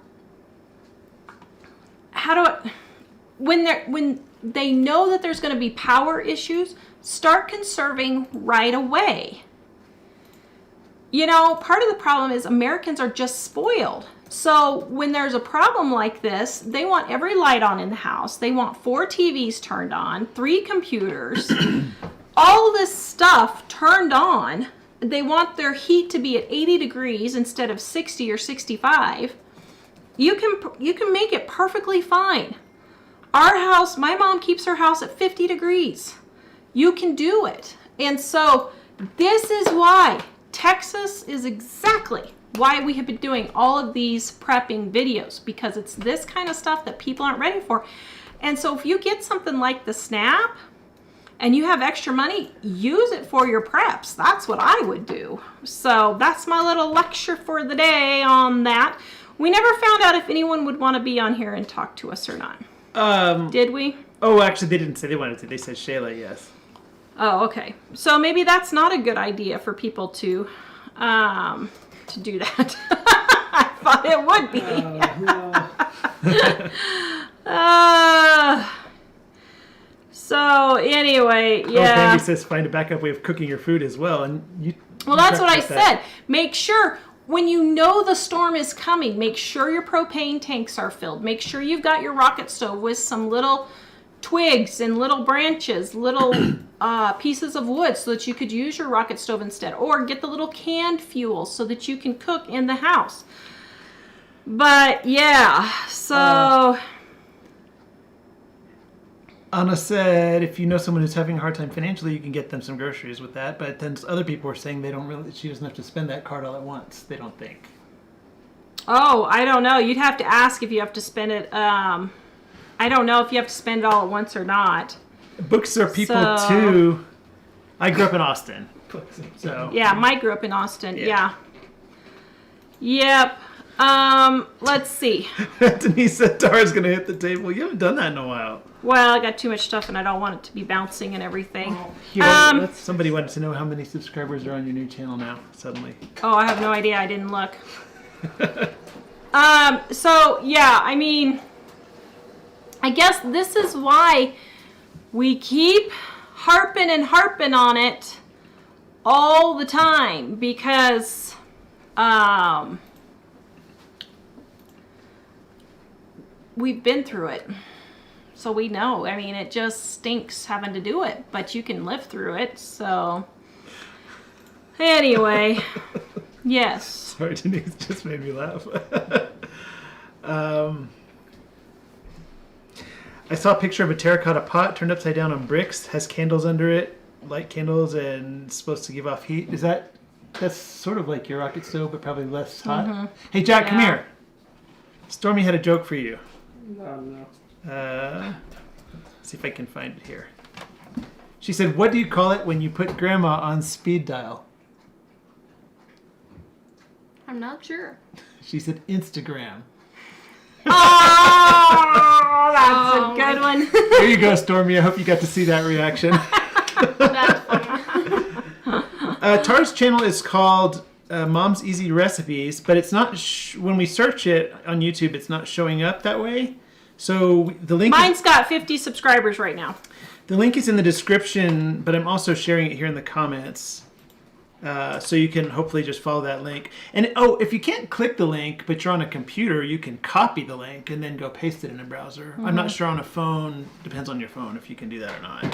When they know that there's going to be power issues, start conserving right away. You know, part of the problem is Americans are just spoiled. So when there's a problem like this, they want every light on in the house. They want 4 TVs turned on, 3 computers, all this stuff turned on. They want their heat to be at 80 degrees instead of 60 or 65. You can make it perfectly fine. Our house, my mom keeps her house at 50 degrees. You can do it. And so this is why Texas is exactly why we have been doing all of these prepping videos, because it's this kind of stuff that people aren't ready for. And so if you get something like the SNAP and you have extra money, use it for your preps. That's what I would do. So that's my little lecture for the day on that. We never found out if anyone would want to be on here and talk to us or not. Did we? Oh, actually, they didn't say they wanted to. They said Shayla, yes. Oh, okay. So maybe that's not a good idea for people to do that. I thought it would be. So anyway, yeah. Oh, Candy says find a backup way of cooking your food as well, and Well, that's what I said. Make sure when you know the storm is coming, make sure your propane tanks are filled. Make sure you've got your rocket stove with some little twigs and little branches, little pieces of wood so that you could use your rocket stove instead. Or get the little canned fuel so that you can cook in the house. But yeah, so... Anna said if you know someone who's having a hard time financially, you can get them some groceries with that. But then other people are saying she doesn't have to spend that card all at once. They don't think. Oh, I don't know. You'd have to ask if you have to spend it. I don't know if you have to spend it all at once or not. Books are people too. I grew up in Austin. So yeah, Mike grew up in Austin. Yeah. Yep. Let's see. Denise said Tara's gonna hit the table. You haven't done that in a while. Well, I got too much stuff and I don't want it to be bouncing and everything. Somebody wanted to know how many subscribers are on your new channel now, suddenly. Oh, I have no idea. I didn't look. So, yeah, I mean, I guess this is why we keep harping on it all the time, because we've been through it. So we know. I mean, it just stinks having to do it, but you can live through it. So anyway, yes. Sorry, Denise just made me laugh. I saw a picture of a terracotta pot turned upside down on bricks, has candles under it, light candles, and supposed to give off heat. That's sort of like your rocket stove, but probably less hot. Mm-hmm. Hey, Jack, come here. Stormy had a joke for you. No. See if I can find it here. She said, what do you call it when you put grandma on speed dial? I'm not sure. She said Instagram. Oh, that's a good one. There you go, Stormy. I hope you got to see that reaction. That's funny. Tara's channel is called Mom's Easy Recipes, but it's not, when we search it on YouTube, it's not showing up that way. So the link Mine's got 50 subscribers right now. The link is in the description, but I'm also sharing it here in the comments. So you can hopefully just follow that link. And if you can't click the link, but you're on a computer, you can copy the link and then go paste it in a browser. Mm-hmm. I'm not sure on a phone. Depends on your phone if you can do that or not.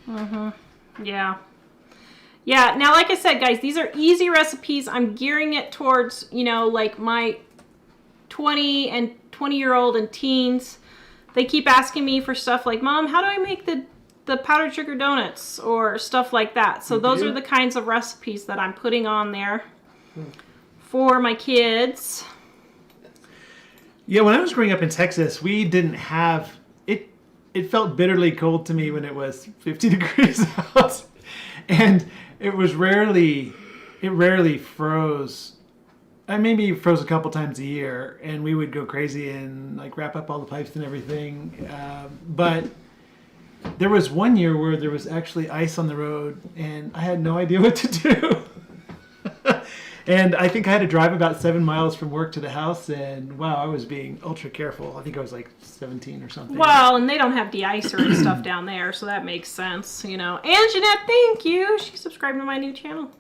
Mm-hmm. Yeah. Yeah, now like I said, guys, these are easy recipes. I'm gearing it towards, like my 20-year-old and teens. They keep asking me for stuff like, Mom, how do I make the powdered sugar donuts or stuff like that? So those are the kinds of recipes that I'm putting on there for my kids. Yeah, when I was growing up in Texas, we didn't have it. It felt bitterly cold to me when it was 50 degrees out, and it rarely froze. I maybe froze a couple times a year, and we would go crazy and like wrap up all the pipes and everything. But there was one year where there was actually ice on the road, and I had no idea what to do. And I think I had to drive about 7 miles from work to the house, and wow, I was being ultra careful. I think I was like 17 or something. Well, and they don't have de-icer and stuff down there, so that makes sense, And Jeanette, thank you. She subscribed to my new channel.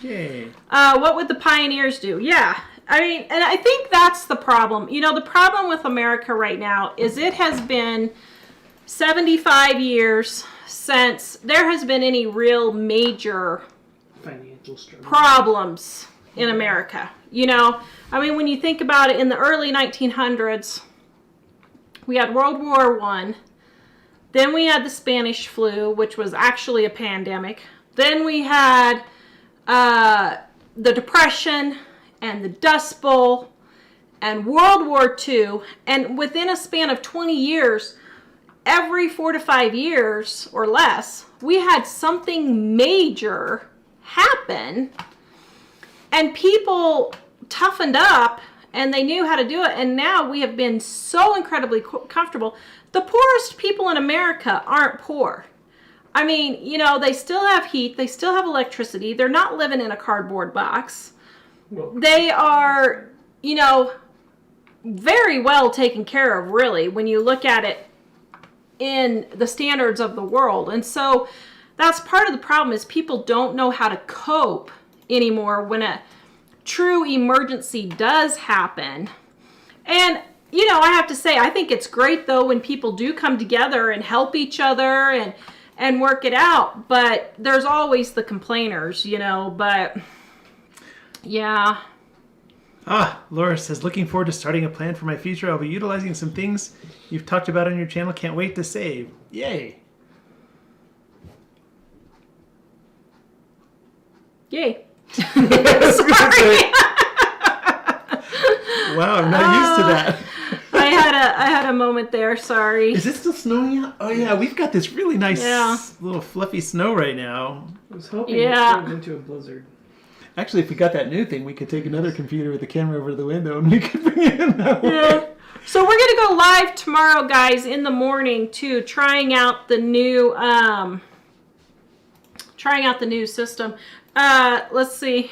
Yay. What would the pioneers do? Yeah. I mean, and I think that's the problem. The problem with America right now is it has been 75 years since there has been any real major Financial struggle. problems in America. I mean, when you think about it, in the early 1900s, we had World War I. Then we had the Spanish flu, which was actually a pandemic. Then we had the Depression and the Dust Bowl and World War II. And within a span of 20 years, every 4 to 5 years or less, we had something major happen, and people toughened up and they knew how to do it, and now we have been so incredibly comfortable. The poorest people in America aren't poor. I mean, they still have heat, they still have electricity, they're not living in a cardboard box. Well, They are, very well taken care of, really, when you look at it in the standards of the world. And so that's part of the problem, is people don't know how to cope anymore when a true emergency does happen. And, I have to say, I think it's great, though, when people do come together and help each other and work it out. But there's always the complainers, but yeah. Laura says, looking forward to starting a plan for my future. I'll be utilizing some things you've talked about on your channel. Can't wait to save. Yay. Yay. Sorry. Wow, I'm not used to that. I had a moment there, sorry. Is it still snowing out? Oh yeah, we've got this really nice little fluffy snow right now. I was hoping it turned into a blizzard. Actually, if we got that new thing, we could take another computer with the camera over the window and we could bring it in that way. So we're gonna go live tomorrow, guys, in the morning too, trying out the new system. Let's see.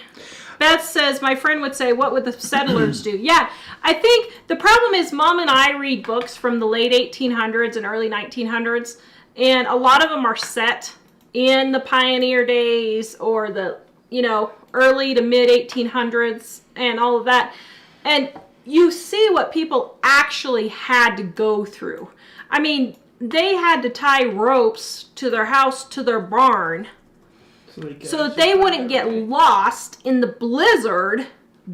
Beth says, my friend would say, what would the settlers do? Yeah, I think the problem is Mom and I read books from the late 1800s and early 1900s, and a lot of them are set in the pioneer days or the, early to mid 1800s and all of that. And you see what people actually had to go through. I mean, they had to tie ropes to their house, to their barn, so that they wouldn't get lost in the blizzard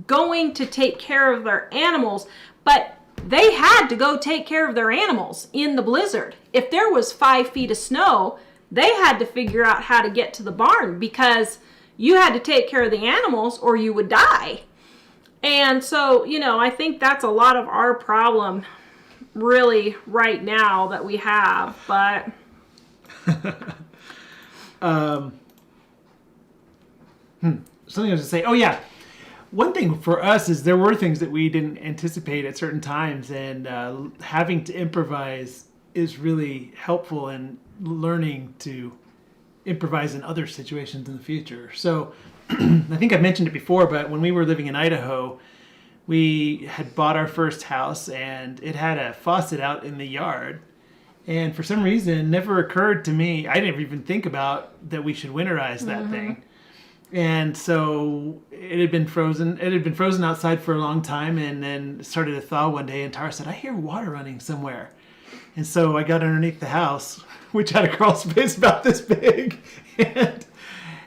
going to take care of their animals. But they had to go take care of their animals in the blizzard. If there was 5 feet of snow, they had to figure out how to get to the barn, because you had to take care of the animals or you would die. And so, I think that's a lot of our problem really right now that we have, but Something I was going to say. Oh, yeah. One thing for us is there were things that we didn't anticipate at certain times, and having to improvise is really helpful in learning to improvise in other situations in the future. So I think I've mentioned it before, but when we were living in Idaho, we had bought our first house, and it had a faucet out in the yard. And for some reason, it never occurred to me, I didn't even think about that we should winterize that thing. And so it had been frozen. It had been frozen outside for a long time, and then started to thaw one day. And Tara said, I hear water running somewhere. And so I got underneath the house, which had a crawl space about this big.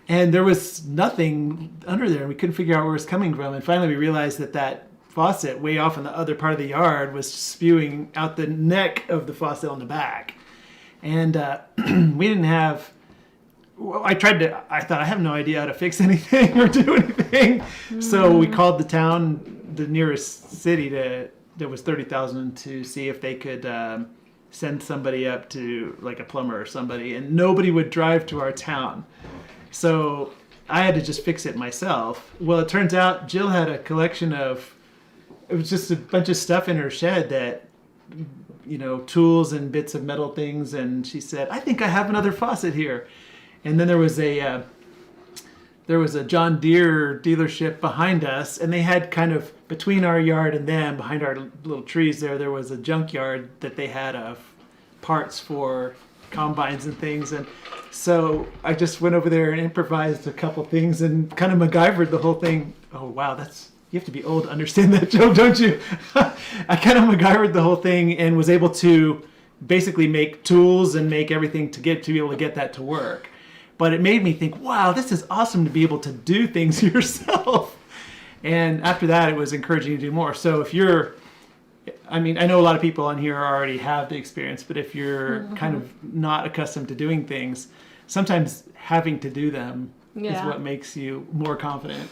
And there was nothing under there. We couldn't figure out where it was coming from. And finally we realized that faucet way off in the other part of the yard was spewing out the neck of the faucet on the back. And we didn't have... I thought I have no idea how to fix anything or do anything. So we called the town, the nearest city that was 30,000 to see if they could send somebody up to, like a plumber or somebody. And nobody would drive to our town. So I had to just fix it myself. Well, it turns out Jill had a collection of, it was just a bunch of stuff in her shed that, tools and bits of metal things. And she said, I think I have another faucet here. And then there was a John Deere dealership behind us. And they had kind of between our yard and them, behind our little trees there was a junkyard that they had of parts for combines and things. And so I just went over there and improvised a couple things and kind of MacGyvered the whole thing. Oh, wow, you have to be old to understand that joke, don't you? I kind of MacGyvered the whole thing and was able to basically make tools and make everything to be able to get that to work. But it made me think, wow, this is awesome to be able to do things yourself. And after that, it was encouraging to do more. So if I know a lot of people on here already have the experience, but if you're kind of not accustomed to doing things, sometimes having to do them is what makes you more confident.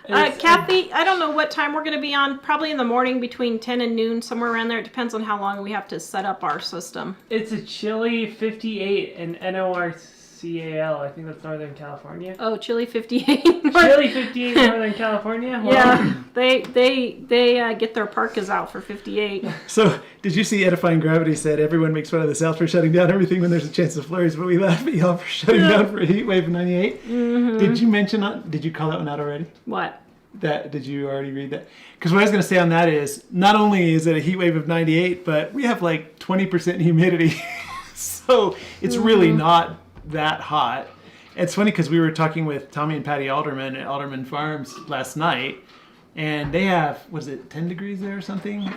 Kathy, I don't know what time we're going to be on. Probably in the morning between 10 and noon, somewhere around there. It depends on how long we have to set up our system. It's a chilly 58 in NORCAL. I think that's Northern California. Oh, chilly 58. Chilly 58 Northern California? Well, yeah, they get their parkas out for 58. So, did you see Edifying Gravity said everyone makes fun of the South for shutting down everything when there's a chance of flurries, but we laugh at y'all for shutting down for a heat wave of 98? Mm-hmm. Did you call that one out already? What? Did you already read that? Because what I was going to say on that is, not only is it a heat wave of 98, but we have like 20% humidity. So, it's really not that hot. It's funny because we were talking with Tommy and Patty Alderman at Alderman Farms last night, and they have, 10 degrees there or something?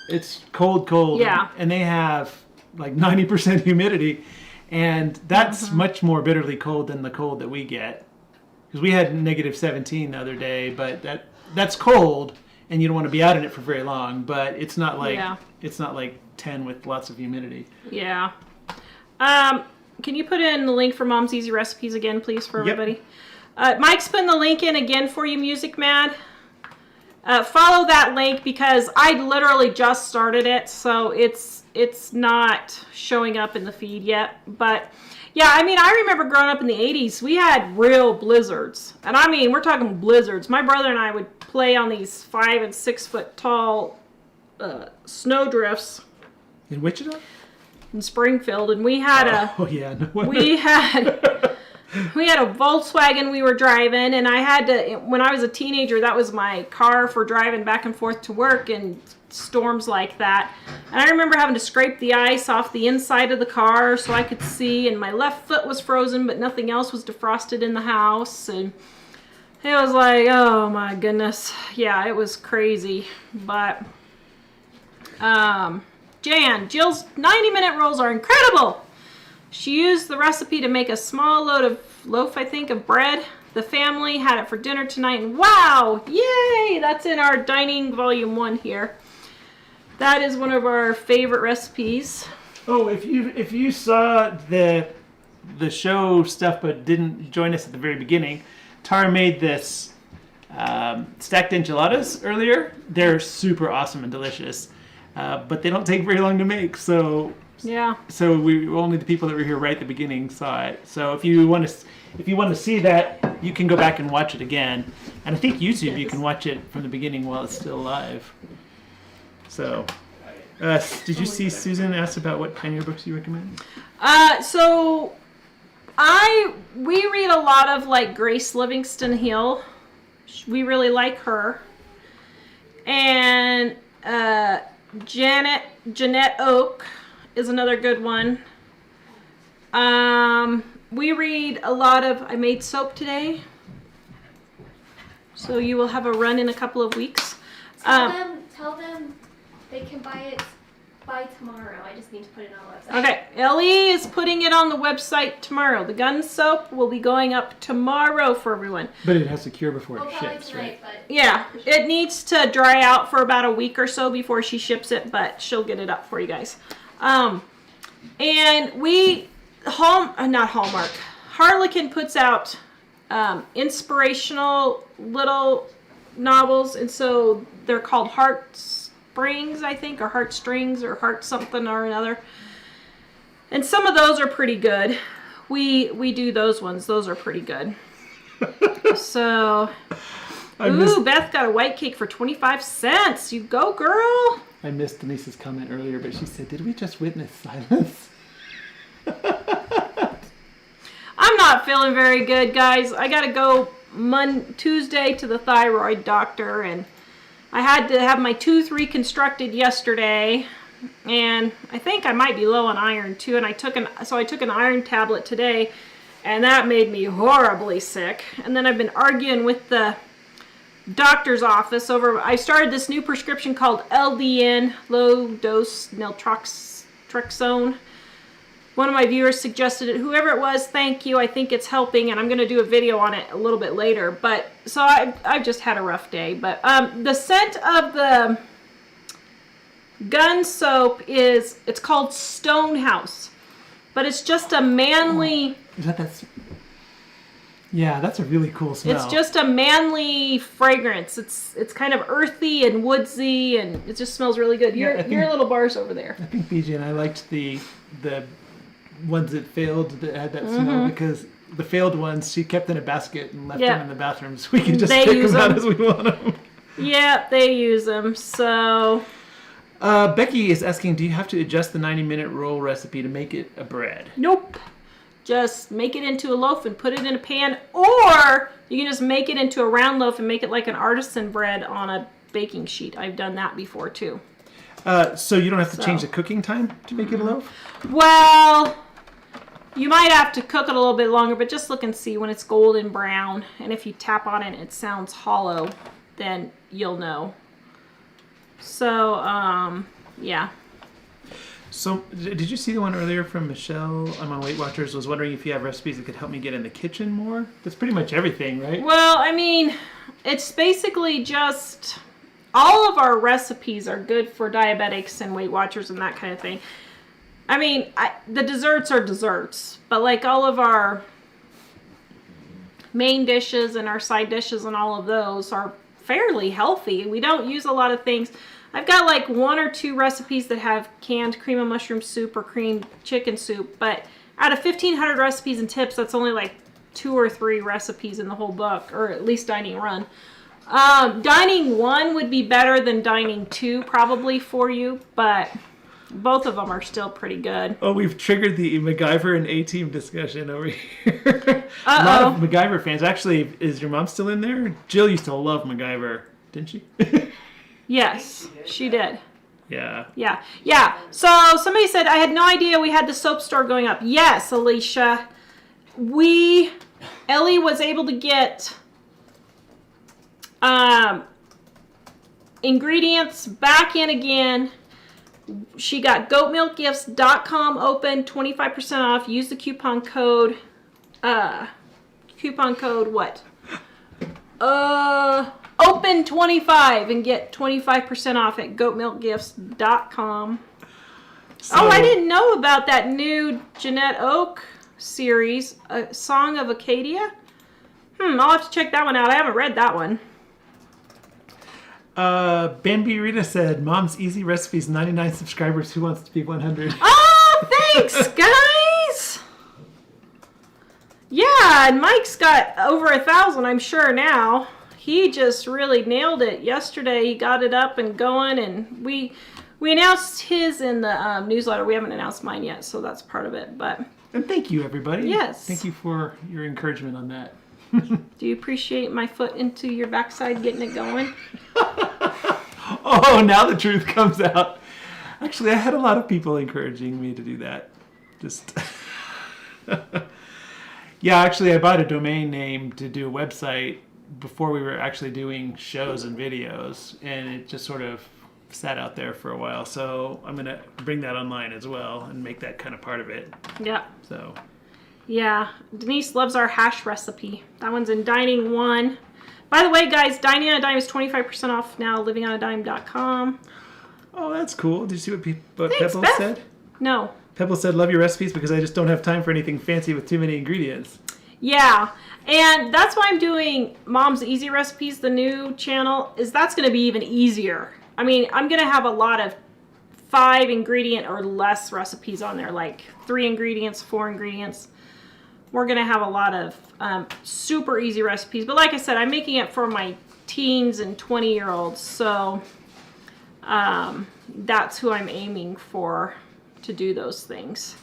It's cold. Yeah. And they have like 90% humidity, and that's much more bitterly cold than the cold that we get. Because we had negative 17 the other day, but that's cold, and you don't want to be out in it for very long. But it's not like 10 with lots of humidity. Yeah. Can you put in the link for Mom's Easy Recipes again, please, for everybody? Mike's putting the link in again for you, Music Mad. Follow that link because I literally just started it, so it's not showing up in the feed yet. But yeah, I remember growing up in the 80s, we had real blizzards. And we're talking blizzards. My brother and I would play on these 5 and 6 foot tall snow drifts. In Wichita? In Springfield, and we had we had a Volkswagen we were driving, and I had to, when I was a teenager, that was my car for driving back and forth to work in storms like that. And I remember having to scrape the ice off the inside of the car so I could see, and my left foot was frozen, but nothing else was defrosted in the house, and it was like, oh my goodness. Yeah, it was crazy. But Jill's 90-minute rolls are incredible. She used the recipe to make a small loaf, I think, of bread. The family had it for dinner tonight, and wow, yay! That's in our Dining Volume 1 here. That is one of our favorite recipes. Oh, if you saw the show stuff but didn't join us at the very beginning, Tara made this stacked enchiladas earlier. They're super awesome and delicious. But they don't take very long to make, so yeah. So only the people that were here right at the beginning saw it. So if you want to see that, you can go back and watch it again. And I think YouTube, you can watch it from the beginning while it's still live. So, did you see Susan asked about what kind of books you recommend? So we read a lot of like Grace Livingston Hill. We really like her, and Jeanette Oak is another good one. We read a lot of I Made Soap Today. So you will have a run in a couple of weeks. Tell them they can buy it by tomorrow. I just need to put it on the website. Okay, Ellie is putting it on the website tomorrow. The gun soap will be going up tomorrow for everyone. But it has to cure before Well, it probably ships, tonight, right? but Yeah, it needs to dry out for about a week or so before she ships it, but she'll get it up for you guys. And not Hallmark. Harlequin puts out inspirational little novels, and so they're called Heart Springs, I think, or Heartstrings, or Heart something or another. And some of those are pretty good. We do those ones. Those are pretty good. So, Beth got a white cake for 25 cents. You go, girl. I missed Denise's comment earlier, but she said, did we just witness silence? I'm not feeling very good, guys. I gotta go Tuesday to the thyroid doctor, and I had to have my tooth reconstructed yesterday, and I think I might be low on iron too. And I took an iron tablet today, and that made me horribly sick. And then I've been arguing with the doctor's office over. I started this new prescription called LDN, low dose naltrexone. One of my viewers suggested it. Whoever it was, thank you. I think it's helping, and I'm going to do a video on it a little bit later. But so I've just had a rough day. But the scent of the gun soap it's called Stonehouse, but it's just a manly. Yeah, that's a really cool smell. It's just a manly fragrance. It's kind of earthy and woodsy, and it just smells really good. Your little bar's over there. I think BJ and I liked the ones that failed that had that smell, because the failed ones she kept in a basket and left them in the bathroom, so we can just pick them out as we want them. Yeah, they use them. So Becky is asking, do you have to adjust the 90-minute roll recipe to make it a bread? nope. Just make it into a loaf and put it in a pan, or you can just make it into a round loaf and make it like an artisan bread on a baking sheet. I've done that before too. So you don't have to change the cooking time to make it a loaf? Well, you might have to cook it a little bit longer, but just look and see when it's golden brown. And if you tap on it and it sounds hollow, then you'll know. So, yeah. So, did you see the one earlier from Michelle? I'm on Weight Watchers. Was wondering if you have recipes that could help me get in the kitchen more. That's pretty much everything, right? Well, I mean, it's basically just all of our recipes are good for diabetics and Weight Watchers and that kind of thing. I mean, the desserts are desserts, but like all of our main dishes and our side dishes and all of those are fairly healthy. We don't use a lot of things. I've got like 1 or 2 recipes that have canned cream of mushroom soup or creamed chicken soup, but out of 1,500 recipes and tips, that's only like 2 or 3 recipes in the whole book, or at least Dining Run. Dining 1 would be better than Dining 2 probably for you, but both of them are still pretty good. Oh, we've triggered the MacGyver and A-Team discussion over here. A lot of MacGyver fans. Actually, is your mom still in there? Jill used to love MacGyver, didn't she? Yes, she did. Yeah. Yeah. So somebody said, I had no idea we had the soap store going up. Yes, Alicia. Ellie was able to get ingredients back in again. She got goatmilkgifts.com open, 25% off. Use the coupon code. What? Open25 and get 25% off at goatmilkgifts.com. So, I didn't know about that new Jeanette Oak series, A Song of Acadia. I'll have to check that one out. I haven't read that one. Bambi Rita said, Mom's Easy Recipes, 99 subscribers. Who wants to be 100? Oh, thanks, guys. Yeah, and Mike's got over 1,000, I'm sure now. He just really nailed it yesterday. He got it up and going, and we announced his in the newsletter. We haven't announced mine yet, so that's part of it. But and thank you, everybody. Yes. Thank you for your encouragement on that. Do you appreciate my foot into your backside getting it going? Oh, now the truth comes out. Actually, I had a lot of people encouraging me to do that. Just yeah, actually, I bought a domain name to do a website before we were actually doing shows and videos, and it just sort of sat out there for a while, so I'm gonna bring that online as well and make that kind of part of it. Yeah. So. Yeah, Denise loves our hash recipe. That one's in Dining 1. By the way, guys, Dining on a Dime is 25% off now, livingonadime.com. Oh, that's cool. Did you see what Thanks, Pebble Beth. said? No. Pebble said, love your recipes because I just don't have time for anything fancy with too many ingredients. Yeah, and that's why I'm doing Mom's Easy Recipes, the new channel, that's going to be even easier. I mean, I'm going to have a lot of 5 ingredient or less recipes on there, like 3 ingredients, 4 ingredients. We're going to have a lot of super easy recipes. But like I said, I'm making it for my teens and 20-year-olds. So that's who I'm aiming for to do those things.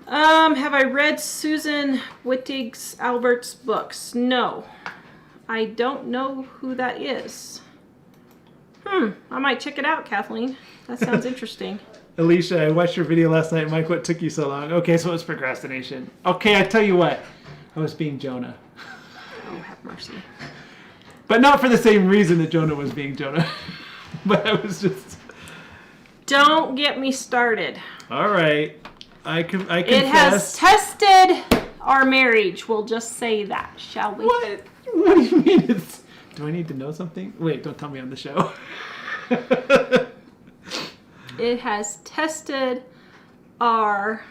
Have I read Susan Wittig Albert's books? No. I don't know who that is. I might check it out, Kathleen. That sounds interesting. Alicia, I watched your video last night. Mike, what took you so long? Okay, so it was procrastination. Okay, I tell you what. I was being Jonah. Oh, have mercy. But not for the same reason that Jonah was being Jonah. But I was just... Don't get me started. All right. I confess. It has tested our marriage. We'll just say that, shall we? What? What do you mean? Do I need to know something? Wait, don't tell me on the show. It has tested our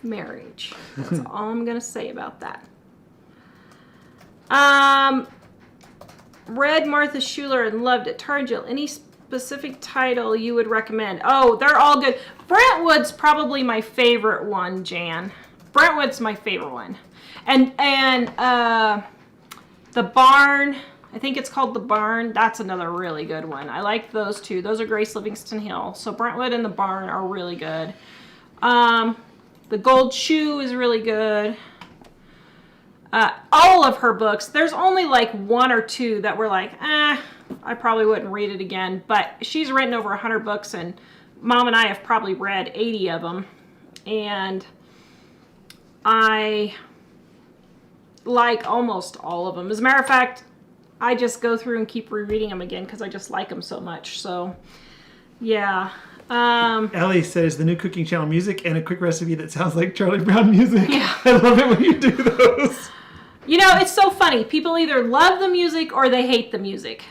marriage. That's all I'm going to say about that. Read Martha Schuler and loved it. Tara Jill, any specific title you would recommend? Oh, they're all good. Brentwood's probably my favorite one, Jan. Brentwood's my favorite one. And The Barn, I think it's called The Barn. That's another really good one. I like those two. Those are Grace Livingston Hill. So Brentwood and The Barn are really good. The Gold Shoe is really good. All of her books, there's only like 1 or 2 that were like, I probably wouldn't read it again. But she's written over 100 books, and Mom and I have probably read 80 of them. And I like almost all of them. As a matter of fact, I just go through and keep rereading them again because I just like them so much. So, yeah. Ellie says the new cooking channel music and a quick recipe that sounds like Charlie Brown music. Yeah. I love it when you do those. You know, it's so funny. People either love the music or they hate the music.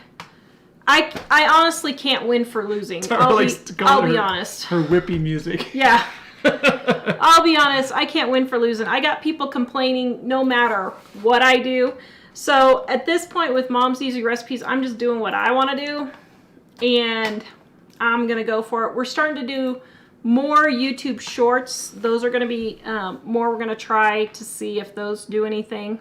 I honestly can't win for losing. I'll be honest. Her whippy music. Yeah. I'll be honest. I can't win for losing. I got people complaining no matter what I do. So at this point with Mom's Easy Recipes, I'm just doing what I want to do. And I'm going to go for it. We're starting to do more YouTube shorts. Those are going to be more. We're going to try to see if those do anything.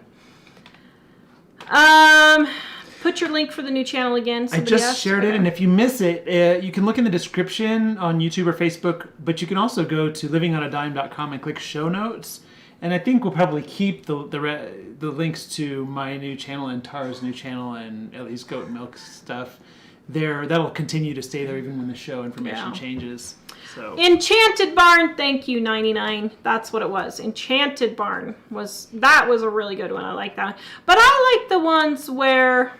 Put your link for the new channel again. I just shared it, and if you miss it, you can look in the description on YouTube or Facebook, but you can also go to livingonadime.com and click show notes. And I think we'll probably keep the links to my new channel and Tara's new channel and Ellie's goat milk stuff there. That'll continue to stay there even when the show information changes. So Enchanted Barn, thank you, 99. That's what it was. Enchanted Barn was a really good one. I like that one. But I like the ones where,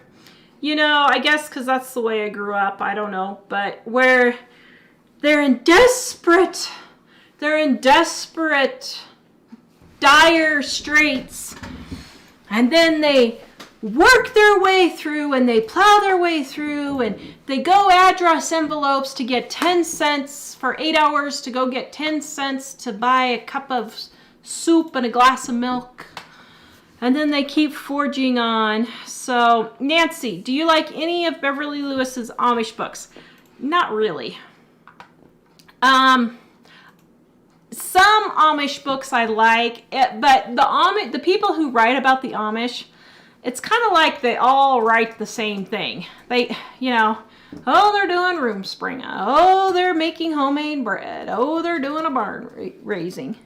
you know, I guess because that's the way I grew up. I don't know, but where they're in desperate, dire straits, and then they work their way through and they plow their way through and they go address envelopes to get 10 cents for 8 hours to go get 10 cents to buy a cup of soup and a glass of milk. And then they keep forging on. So, Nancy, do you like any of Beverly Lewis's Amish books? Not really. Some Amish books I like, but the people who write about the Amish, it's kind of like they all write the same thing. They, you know, oh, they're doing room spring. Oh, they're making homemade bread. Oh, they're doing a barn raising.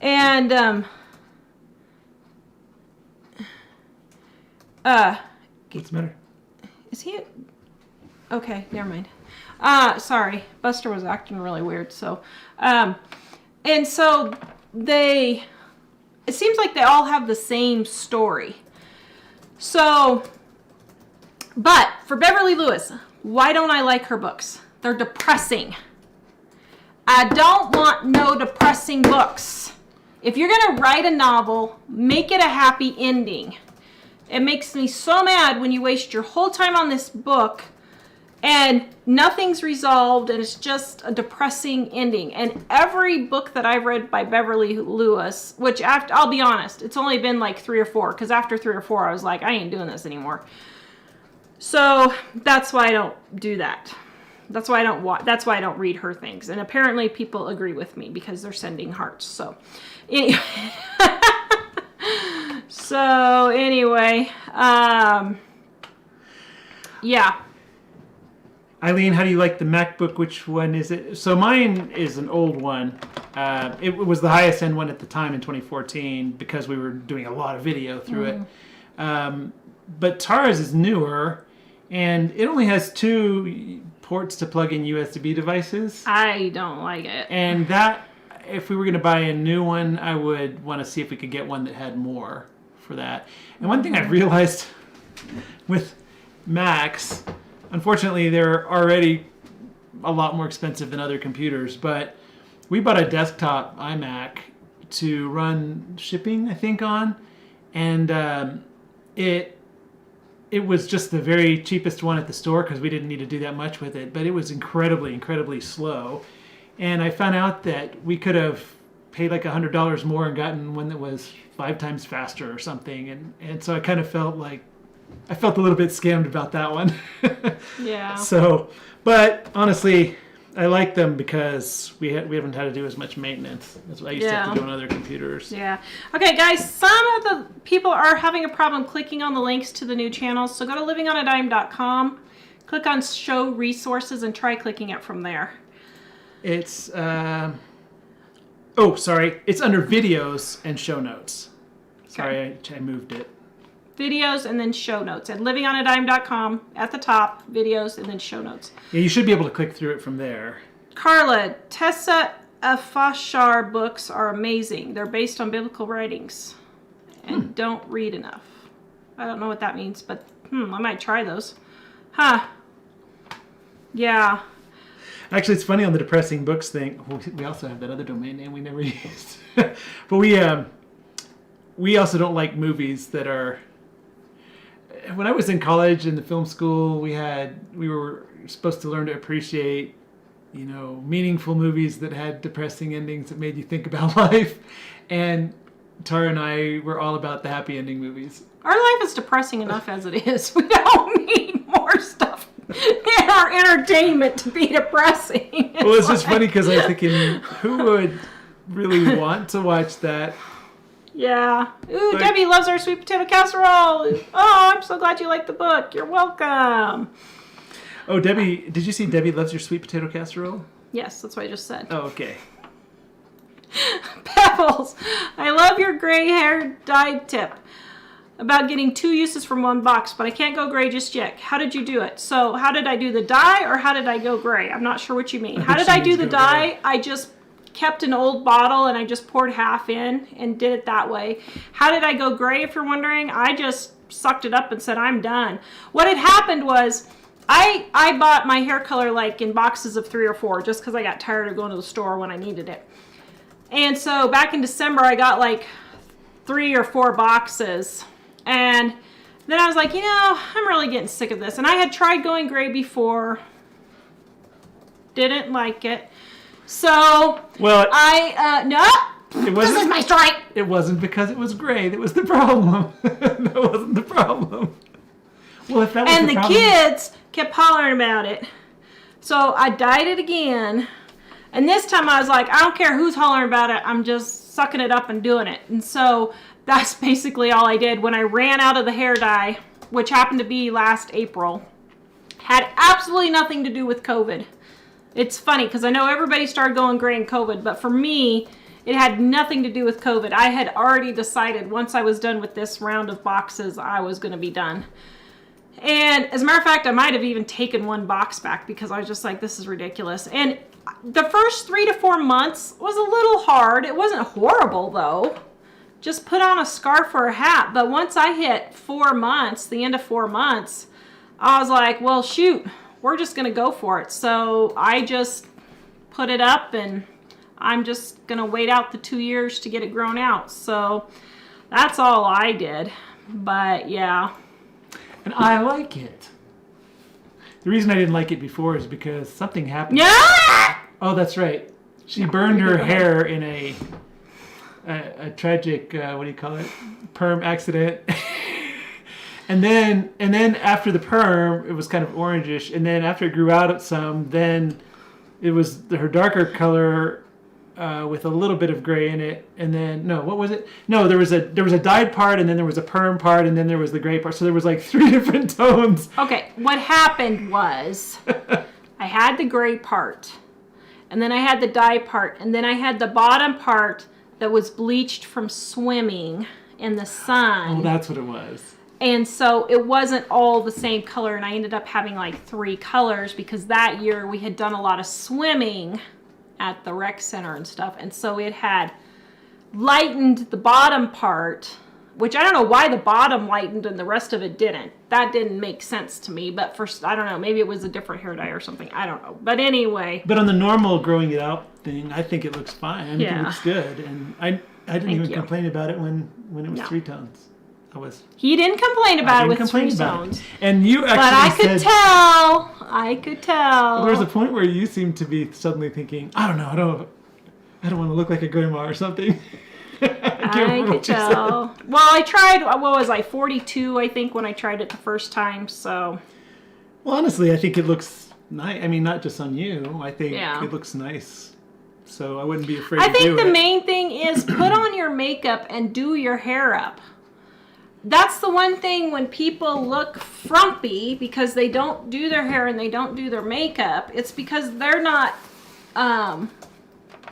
And, what's the matter? is he, okay, never mind. Sorry, Buster was acting really weird, so, and so it seems like they all have the same story. So, but for Beverly Lewis, Why don't I like her books? They're depressing. I don't want no depressing books. If you're going to write a novel, make it a happy ending. It makes me so mad when you waste your whole time on this book and nothing's resolved and it's just a depressing ending. And every book that I've read by Beverly Lewis, which I'll be honest, it's only been like 3 or 4, because after 3 or 4 I was like, I ain't doing this anymore. So that's why I don't do that. That's why I don't read her things. And apparently people agree with me because they're sending hearts. So anyway, yeah. Eileen, how do you like the MacBook? Which one is it? So mine is an old one. It was the highest end one at the time in 2014 because we were doing a lot of video through it. But Tara's is newer, and it only has 2 ports to plug in USB devices. I don't like it. And that, if we were going to buy a new one, I would want to see if we could get one that had more for that. And one thing I've realized with Macs, unfortunately, they're already a lot more expensive than other computers, but we bought a desktop iMac to run shipping, I think, on, and it was just the very cheapest one at the store because we didn't need to do that much with it, but it was incredibly, incredibly slow. And I found out that we could have paid like $100 more and gotten one that was 5 times faster or something. And so I kind of felt like, I felt a little bit scammed about that one. Yeah. So, but honestly, I like them because we haven't had to do as much maintenance as I used to have to do on other computers. Yeah. Okay, guys, some of the people are having a problem clicking on the links to the new channels. So go to livingonadime.com, click on show resources, and try clicking it from there. It's, it's under videos and show notes. Sorry, I moved it. Videos and then show notes at livingonadime.com at the top, videos and then show notes. Yeah, you should be able to click through it from there. Carla, Tessa Afashar books are amazing. They're based on biblical writings and don't read enough. I don't know what that means, but I might try those. Huh. Yeah. Actually, it's funny on the depressing books thing. We also have that other domain name we never used. But we also don't like movies that are... When I was in college in the film school, we were supposed to learn to appreciate, meaningful movies that had depressing endings that made you think about life. And Tara and I were all about the happy ending movies. Our life is depressing enough as it is. We don't need more stuff in our entertainment to be depressing. Well, it's just funny because I was thinking, who would really want to watch that? Yeah. Ooh, Debbie loves our sweet potato casserole. Oh, I'm so glad you like the book. You're welcome. Oh, Debbie, did you see Debbie loves your sweet potato casserole? Yes, that's what I just said. Oh, okay. Pebbles, I love your gray hair dye tip about getting 2 uses from 1 box, but I can't go gray just yet. How did you do it? So how did I do the dye or how did I go gray? I'm not sure what you mean. How did I do the dye? I just kept an old bottle and I just poured half in and did it that way. How did I go gray, if you're wondering? I just sucked it up and said, I'm done. What had happened was I bought my hair color like in boxes of 3 or 4 just because I got tired of going to the store when I needed it. And so back in December, I got like 3 or 4 boxes. And then I was like, I'm really getting sick of this. And I had tried going gray before. Didn't like it. So, well, this is my strike. It wasn't because it was gray that was the problem. That wasn't the problem. Well, if that was the problem... kids kept hollering about it. So I dyed it again. And this time I was like, I don't care who's hollering about it. I'm just sucking it up and doing it. And so that's basically all I did. When I ran out of the hair dye, which happened to be last April, had absolutely nothing to do with COVID. It's funny because I know everybody started going gray in COVID, but for me, it had nothing to do with COVID. I had already decided once I was done with this round of boxes, I was going to be done. And as a matter of fact, I might have even taken 1 box back because I was just like, this is ridiculous. And the first 3 to 4 months was a little hard. It wasn't horrible though. Just put on a scarf or a hat. But once I hit 4 months, the end of 4 months, I was like, well, shoot. we're just going to go for it. So I just put it up, and I'm just going to wait out the 2 years to get it grown out. So that's all I did. But yeah. And I like it. The reason I didn't like it before is because something happened. Yeah! Oh, that's right. She burned her hair in a tragic, what do you call it? Perm accident. And then after the perm, it was kind of orangish. And then after it grew out some, then it was her darker color with a little bit of gray in it. And then, no, what was it? No, there was a dyed part, and then there was a perm part, and then there was the gray part. So there was like 3 different tones. Okay, what happened was I had the gray part, and then I had the dye part, and then I had the bottom part that was bleached from swimming in the sun. Oh, that's what it was. And so it wasn't all the same color, and I ended up having like 3 colors because that year we had done a lot of swimming at the rec center and stuff, and so it had lightened the bottom part, which I don't know why the bottom lightened and the rest of it didn't. That didn't make sense to me, but first, I don't know, maybe it was a different hair dye or something. I don't know. But anyway. But on the normal growing it out thing, I think it looks fine. I think Yeah. it looks good. And I didn't Thank even you. complain about it when it was No. 3 tones. He didn't complain I about it didn't with complain 3 about tones. it. And you actually But I could said, tell. I could tell. there was a point where you seemed to be suddenly thinking, I don't want to look like a grandma or something. I can't I remember could what you said. tell. Well, I tried, what was I, 42, I think, when I tried it the first time, so. Well, honestly, I think it looks nice. I mean, not just on you. I think Yeah. it looks nice. So I wouldn't be afraid I to do think it. the main thing is put on your makeup and do your hair up. That's the one thing when people look frumpy because they don't do their hair and they don't do their makeup. It's because they're not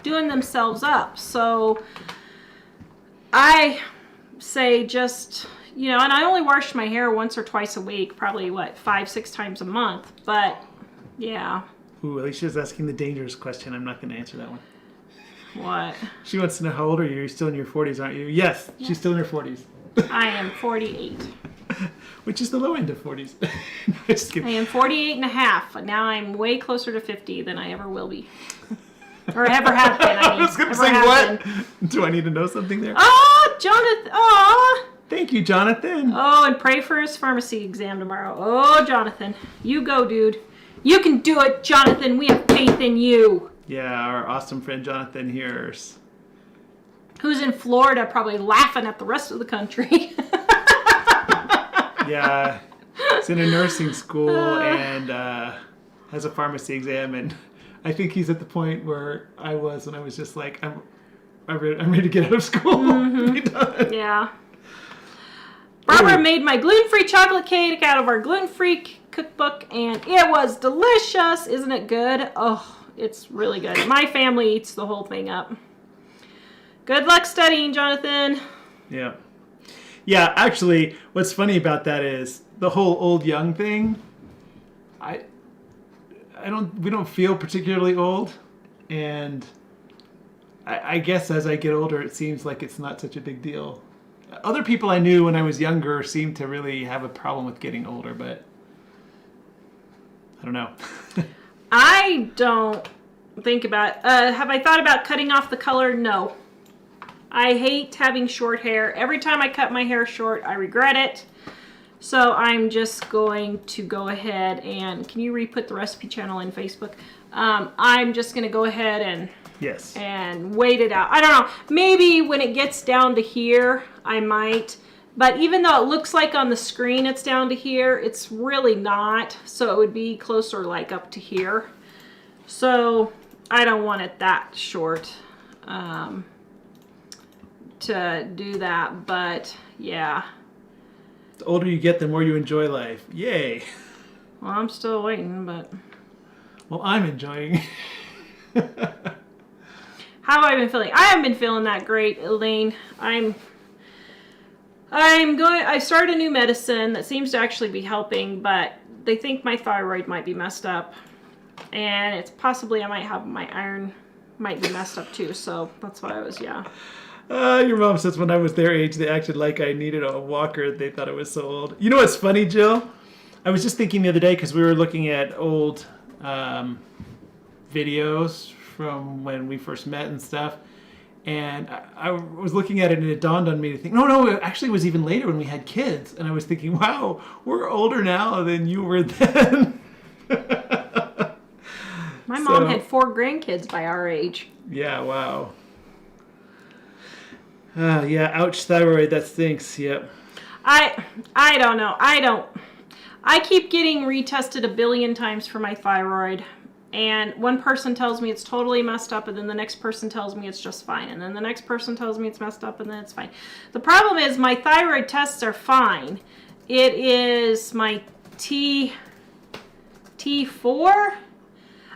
doing themselves up. So I say just, and I only wash my hair once or twice a week, probably 5-6 times a month. But yeah. Ooh, Alicia's asking the dangerous question. I'm not going to answer that one. What? She wants to know how old are you? You're still in your 40s, aren't you? Yes, she's still in her 40s. I am 48. Which is the low end of 40s. Just I kidding. am 48 and a half. And now I'm way closer to 50 than I ever will be. Or ever have been, I mean. I was going to Ever say, have what? been. Do I need to know something there? Oh, Jonathan. Oh. Thank you, Jonathan. Oh, and pray for his pharmacy exam tomorrow. Oh, Jonathan. You go, dude. You can do it, Jonathan. We have faith in you. Yeah, our awesome friend Jonathan here. Who's in Florida probably laughing at the rest of the country. Yeah, he's in a nursing school and has a pharmacy exam, and I think he's at the point where I was when I was just like, I'm ready to get out of school. Be done. Yeah. Barbara Ooh. made my gluten-free chocolate cake out of our gluten-free cookbook, and it was delicious. Isn't it good? Oh, it's really good. My family eats the whole thing up. Good luck studying, Jonathan. Yeah. Yeah, actually, what's funny about that is the whole old young thing. We don't feel particularly old, and I guess as I get older, it seems like it's not such a big deal. Other people I knew when I was younger seemed to really have a problem with getting older, but I don't know. I don't think about have I thought about cutting off the color? No. I hate having short hair. Every time I cut my hair short, I regret it. So I'm just going to go ahead and, can you re-put the recipe channel in Facebook? I'm just going to go ahead and Yes. and wait it out. I don't know. Maybe when it gets down to here, I might. But even though it looks like on the screen it's down to here, it's really not. So it would be closer like up to here. So I don't want it that short to do that. But yeah. The older you get, the more you enjoy life. Yay. Well, I'm still waiting, but... Well, I'm enjoying. How have I been feeling? I haven't been feeling that great, Elaine. I started a new medicine that seems to actually be helping, but they think my thyroid might be messed up. And it's possibly I might have my iron might be messed up too, so that's why I was, yeah. Your mom says when I was their age, they acted like I needed a walker. They thought I was so old. You know what's funny, Jill? I was just thinking the other day because we were looking at old videos from when we first met and stuff. And I was looking at it and it dawned on me to think, no, it actually was even later when we had kids. And I was thinking, wow, we're older now than you were then. My mom had 4 grandkids by our age. Yeah, wow. Yeah, ouch, thyroid, that stinks, yep. I don't know. I keep getting retested a billion times for my thyroid. And one person tells me it's totally messed up, and then the next person tells me it's just fine. And then the next person tells me it's messed up, and then it's fine. The problem is my thyroid tests are fine. It is my T4?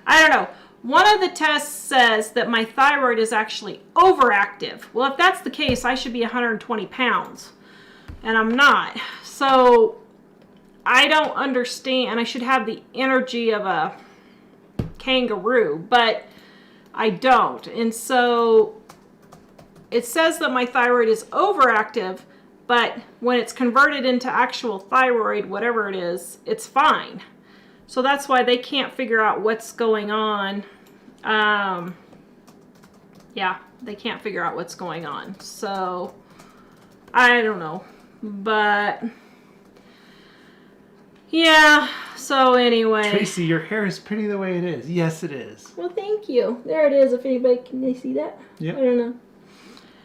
I don't know. One of the tests says that my thyroid is actually overactive. Well, if that's the case, I should be 120 pounds. And I'm not. So I don't understand. I should have the energy of a kangaroo, but I don't. And so it says that my thyroid is overactive, but when it's converted into actual thyroid, whatever it is, it's fine. So that's why they can't figure out what's going on. Yeah, they can't figure out what's going on. So I don't know, but yeah, so anyway. Tracy, your hair is pretty the way it is. Yes, it is. Well, thank you. There it is, if anybody can see that. Yep. I don't know.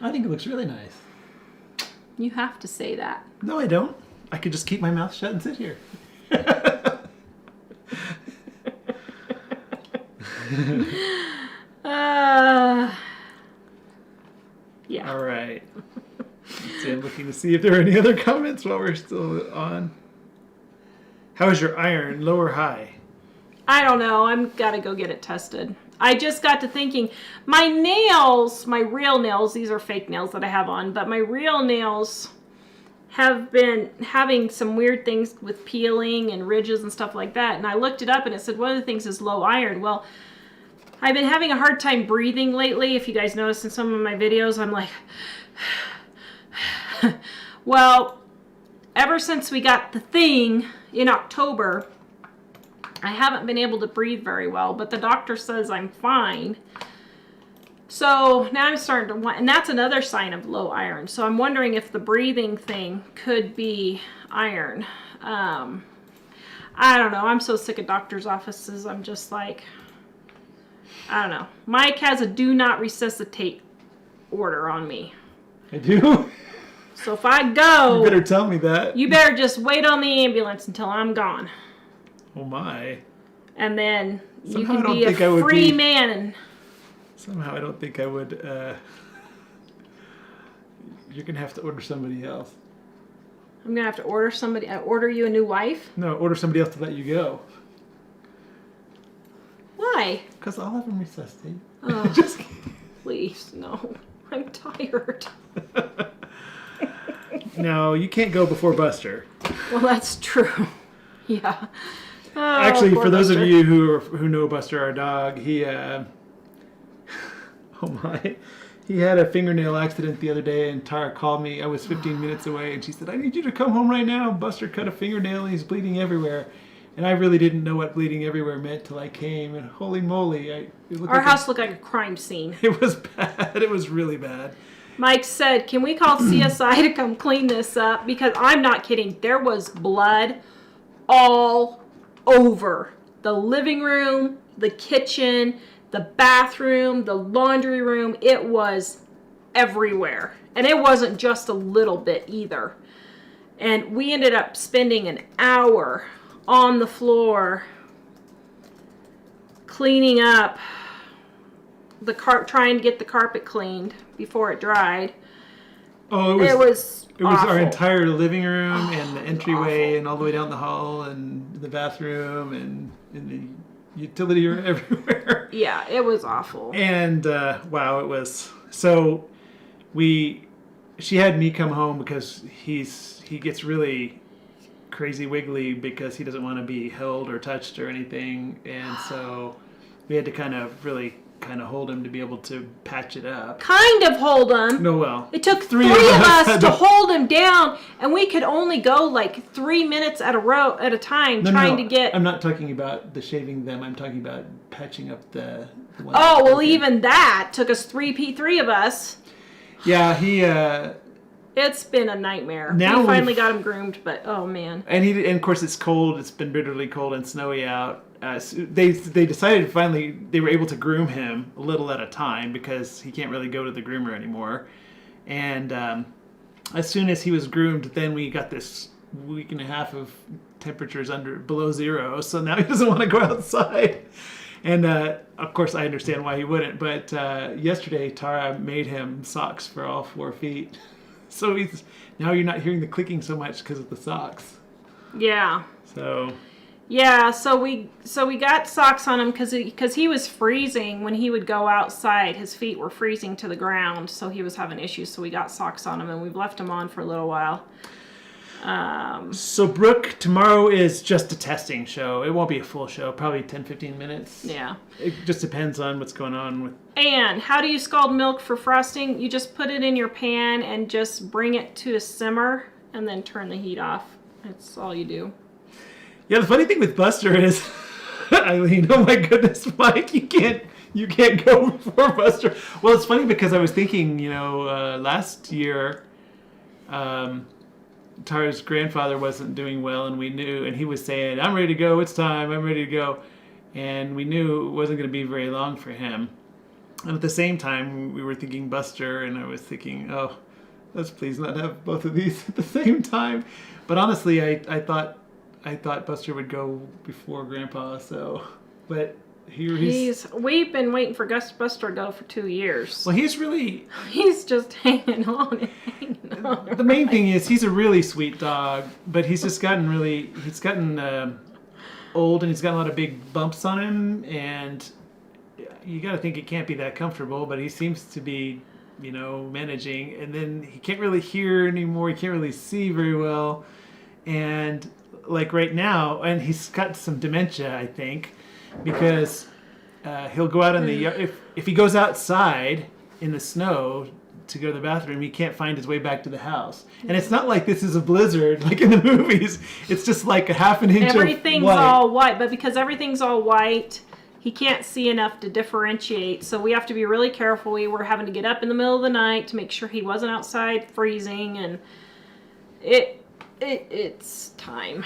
I think it looks really nice. You have to say that. No, I don't. I could just keep my mouth shut and sit here. Yeah. All right. Let's see, I'm looking to see if there are any other comments while we're still on. How is your iron, low or high? I don't know. I'm gotta go get it tested. I just got to thinking, my nails, my real nails, these are fake nails that I have on, but my real nails have been having some weird things with peeling and ridges and stuff like that. And I looked it up and it said one of the things is low iron. Well, I've been having a hard time breathing lately. If you guys notice in some of my videos, I'm like, well, ever since we got the thing in October, I haven't been able to breathe very well, but the doctor says I'm fine. So now I'm starting to want, and that's another sign of low iron. So I'm wondering if the breathing thing could be iron. I don't know. I'm so sick of doctor's offices. I'm just like, I don't know. Mike has a do not resuscitate order on me. I do? So if I go, You better tell me that. you better just wait on the ambulance until I'm gone. Oh my. And then you Somehow I can don't be think I a would free be- man. And Somehow I don't think I would, you're going to have to order somebody else. I'm going to have to order somebody, order you a new wife? No, order somebody else to let you go. Why? Because I'll have them resuscitate. Oh, Just kidding. please, no. I'm tired. No, you can't go before Buster. Well, that's true. Yeah. Oh, Actually, poor for those of Buster. you who know Buster, our dog, he oh my, he had a fingernail accident the other day, and Tara called me. I was 15 minutes away, and she said, "I need you to come home right now. Buster cut a fingernail, and he's bleeding everywhere." And I really didn't know what bleeding everywhere meant till I came, and holy moly, it looked Our like house looked like a crime scene. it was bad. It was really bad. Mike said, can we call CSI to come clean this up? Because I'm not kidding. There was blood all over the living room, the kitchen, the bathroom, the laundry room. It was everywhere. And it wasn't just a little bit either. And we ended up spending an hour on the floor cleaning up the trying to get the carpet cleaned before it dried. Oh, It was It was our awful. entire living room and the entryway and all the way down the hall and the bathroom and in the utility room everywhere. Yeah, it was awful. And wow, it was. So she had me come home because he gets really crazy wiggly because he doesn't want to be held or touched or anything. And so we had to kind of really kind of hold him to be able to patch it up. Kind of hold him. No, well. It took three of us to hold him down, and we could only go like 3 minutes at a time trying to get. I'm not talking about the shaving them. I'm talking about patching up the one. Oh, well, even that took us three of us. Yeah, he. It's been a nightmare. Now we finally got him groomed, but oh man. And of course it's cold. It's been bitterly cold and snowy out. So they decided finally they were able to groom him a little at a time because he can't really go to the groomer anymore. And as soon as he was groomed, then we got this week and a half of temperatures below zero. So now he doesn't want to go outside. And of course I understand why he wouldn't. But yesterday Tara made him socks for all 4 feet. So now you're not hearing the clicking so much because of the socks. Yeah. So. Yeah, so we got socks on him because he was freezing when he would go outside. His feet were freezing to the ground, so he was having issues. So we got socks on him, and we've left him on for a little while. So Brooke, tomorrow is just a testing show. It won't be a full show, probably 10-15 minutes. Yeah. It just depends on what's going on with. And how do you scald milk for frosting? You just put it in your pan and just bring it to a simmer, and then turn the heat off. That's all you do. Yeah, the funny thing with Buster is, Eileen, oh my goodness, Mike, you can't go before Buster. Well, it's funny because I was thinking, last year, Tara's grandfather wasn't doing well, and we knew, and he was saying, "I'm ready to go. It's time. I'm ready to go," and we knew it wasn't going to be very long for him. And at the same time, we were thinking Buster, and I was thinking, "Oh, let's please not have both of these at the same time." But honestly, I thought Buster would go before Grandpa, but we've been waiting for Buster to go for 2 years. Well, he's just hanging on and hanging on. The main thing is he's a really sweet dog, but he's just gotten old, and he's got a lot of big bumps on him, and you got to think it can't be that comfortable, but he seems to be, managing, and then he can't really hear anymore. He can't really see very well, and like right now, and he's got some dementia, I think, because he'll go out in the if he goes outside in the snow to go to the bathroom, he can't find his way back to the house. And it's not like this is a blizzard like in the movies. It's just like a half an inch everything's of white. all white, but because everything's all white, he can't see enough to differentiate. So we have to be really careful. We were having to get up in the middle of the night to make sure he wasn't outside freezing, and it's time.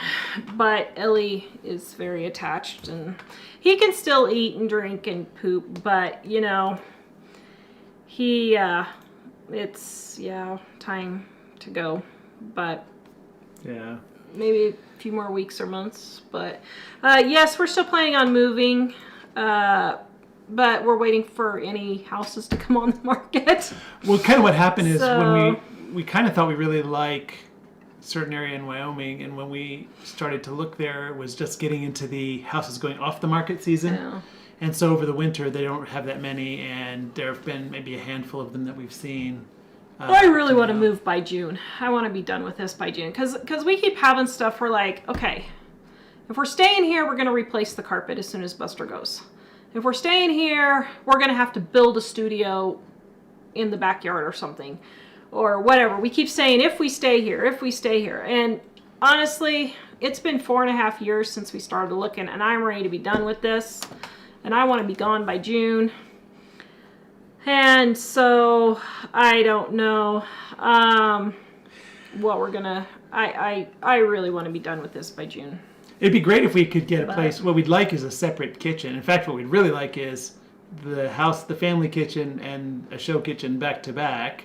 But Ellie is very attached, and he can still eat and drink and poop, but it's time to go. But yeah, maybe a few more weeks or months. But yes, we're still planning on moving, but we're waiting for any houses to come on the market. Well, kind of what happened is when we kind of thought we really like certain area in Wyoming, and when we started to look there, it was just getting into the houses going off the market season. Yeah. And so over the winter, they don't have that many, and there have been maybe a handful of them that we've seen. I really want to move by June. I want to be done with this by June, because we keep having stuff. We're like, okay, if we're staying here, we're going to replace the carpet as soon as Buster goes. If we're staying here, we're going to have to build a studio in the backyard or something, or whatever. We keep saying, if we stay here. And honestly, it's been 4.5 years since we started looking, and I'm ready to be done with this, and I want to be gone by June. And so I don't know what we're gonna. I really want to be done with this by June. It'd be great if we could get a place. What we'd like is a separate kitchen. In fact, what we'd really like is the family kitchen and a show kitchen back to back,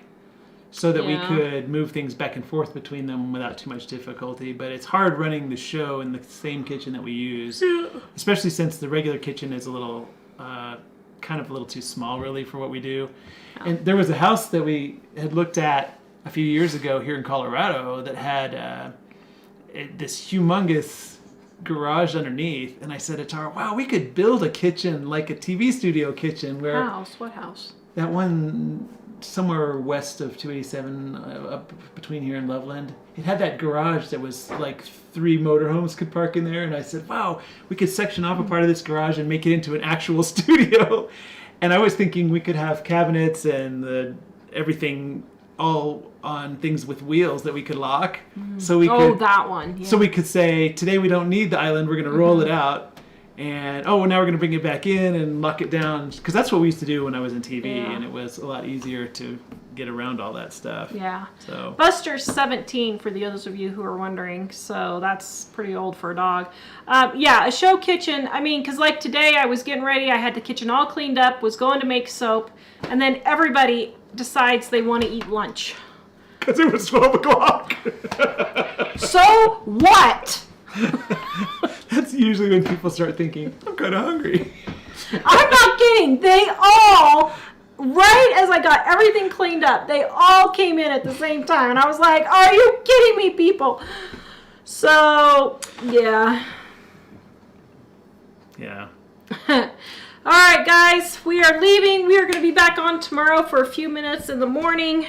so that we could move things back and forth between them without too much difficulty. But it's hard running the show in the same kitchen that we use, especially since the regular kitchen is a little too small really for what we do. And there was a house that we had looked at a few years ago here in Colorado that had this humongous garage underneath, and I said to Tara, wow, we could build a kitchen like a TV studio kitchen. Where What house? That one somewhere west of 287, up between here and Loveland. It had that garage that was like 3 motorhomes could park in there, and I said, wow, we could section off a part of this garage and make it into an actual studio. And I was thinking we could have cabinets and everything all on things with wheels that we could lock. So we could, that one. Yeah. so we could say, today we don't need the island, we're going to roll it out. And, now we're going to bring it back in and lock it down. Because that's what we used to do when I was in TV. Yeah. And it was a lot easier to get around all that stuff. Yeah. So Buster's 17 for the others of you who are wondering, so that's pretty old for a dog. A show kitchen. I mean, because like today I was getting ready, I had the kitchen all cleaned up, was going to make soap, and then everybody decides they want to eat lunch. because it was 12 o'clock. So what? That's usually when people start thinking, I'm kind of hungry. I'm not kidding. They all, right as I got everything cleaned up, they all came in at the same time. And I was like, are you kidding me, people? So, yeah. Yeah. All right, guys, we are leaving. We are going to be back on tomorrow for a few minutes in the morning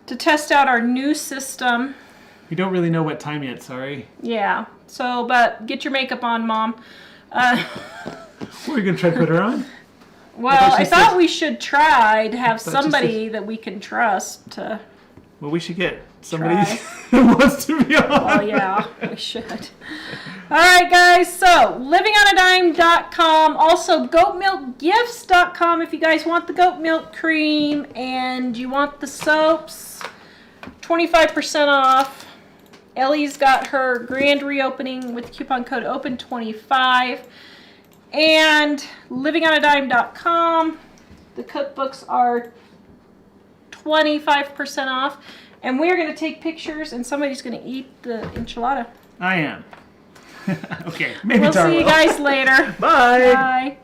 to test out our new system. We don't really know what time yet, sorry. Yeah. So, but get your makeup on, Mom. We're going to try to put her on? Well, I thought said- we should try to have thought you somebody that we can trust to. Well, we should get somebody Try. that wants to be on. Oh, yeah, we should. All right, guys. So, livingonadime.com. Also, goatmilkgifts.com if you guys want the goat milk cream and you want the soaps. 25% off. Ellie's got her grand reopening with the coupon code OPEN25. And livingonadime.com. The cookbooks are 25% off. And we're going to take pictures and somebody's going to eat the enchilada. I am. Okay, maybe We'll Tara see you will. guys later. Bye. Bye.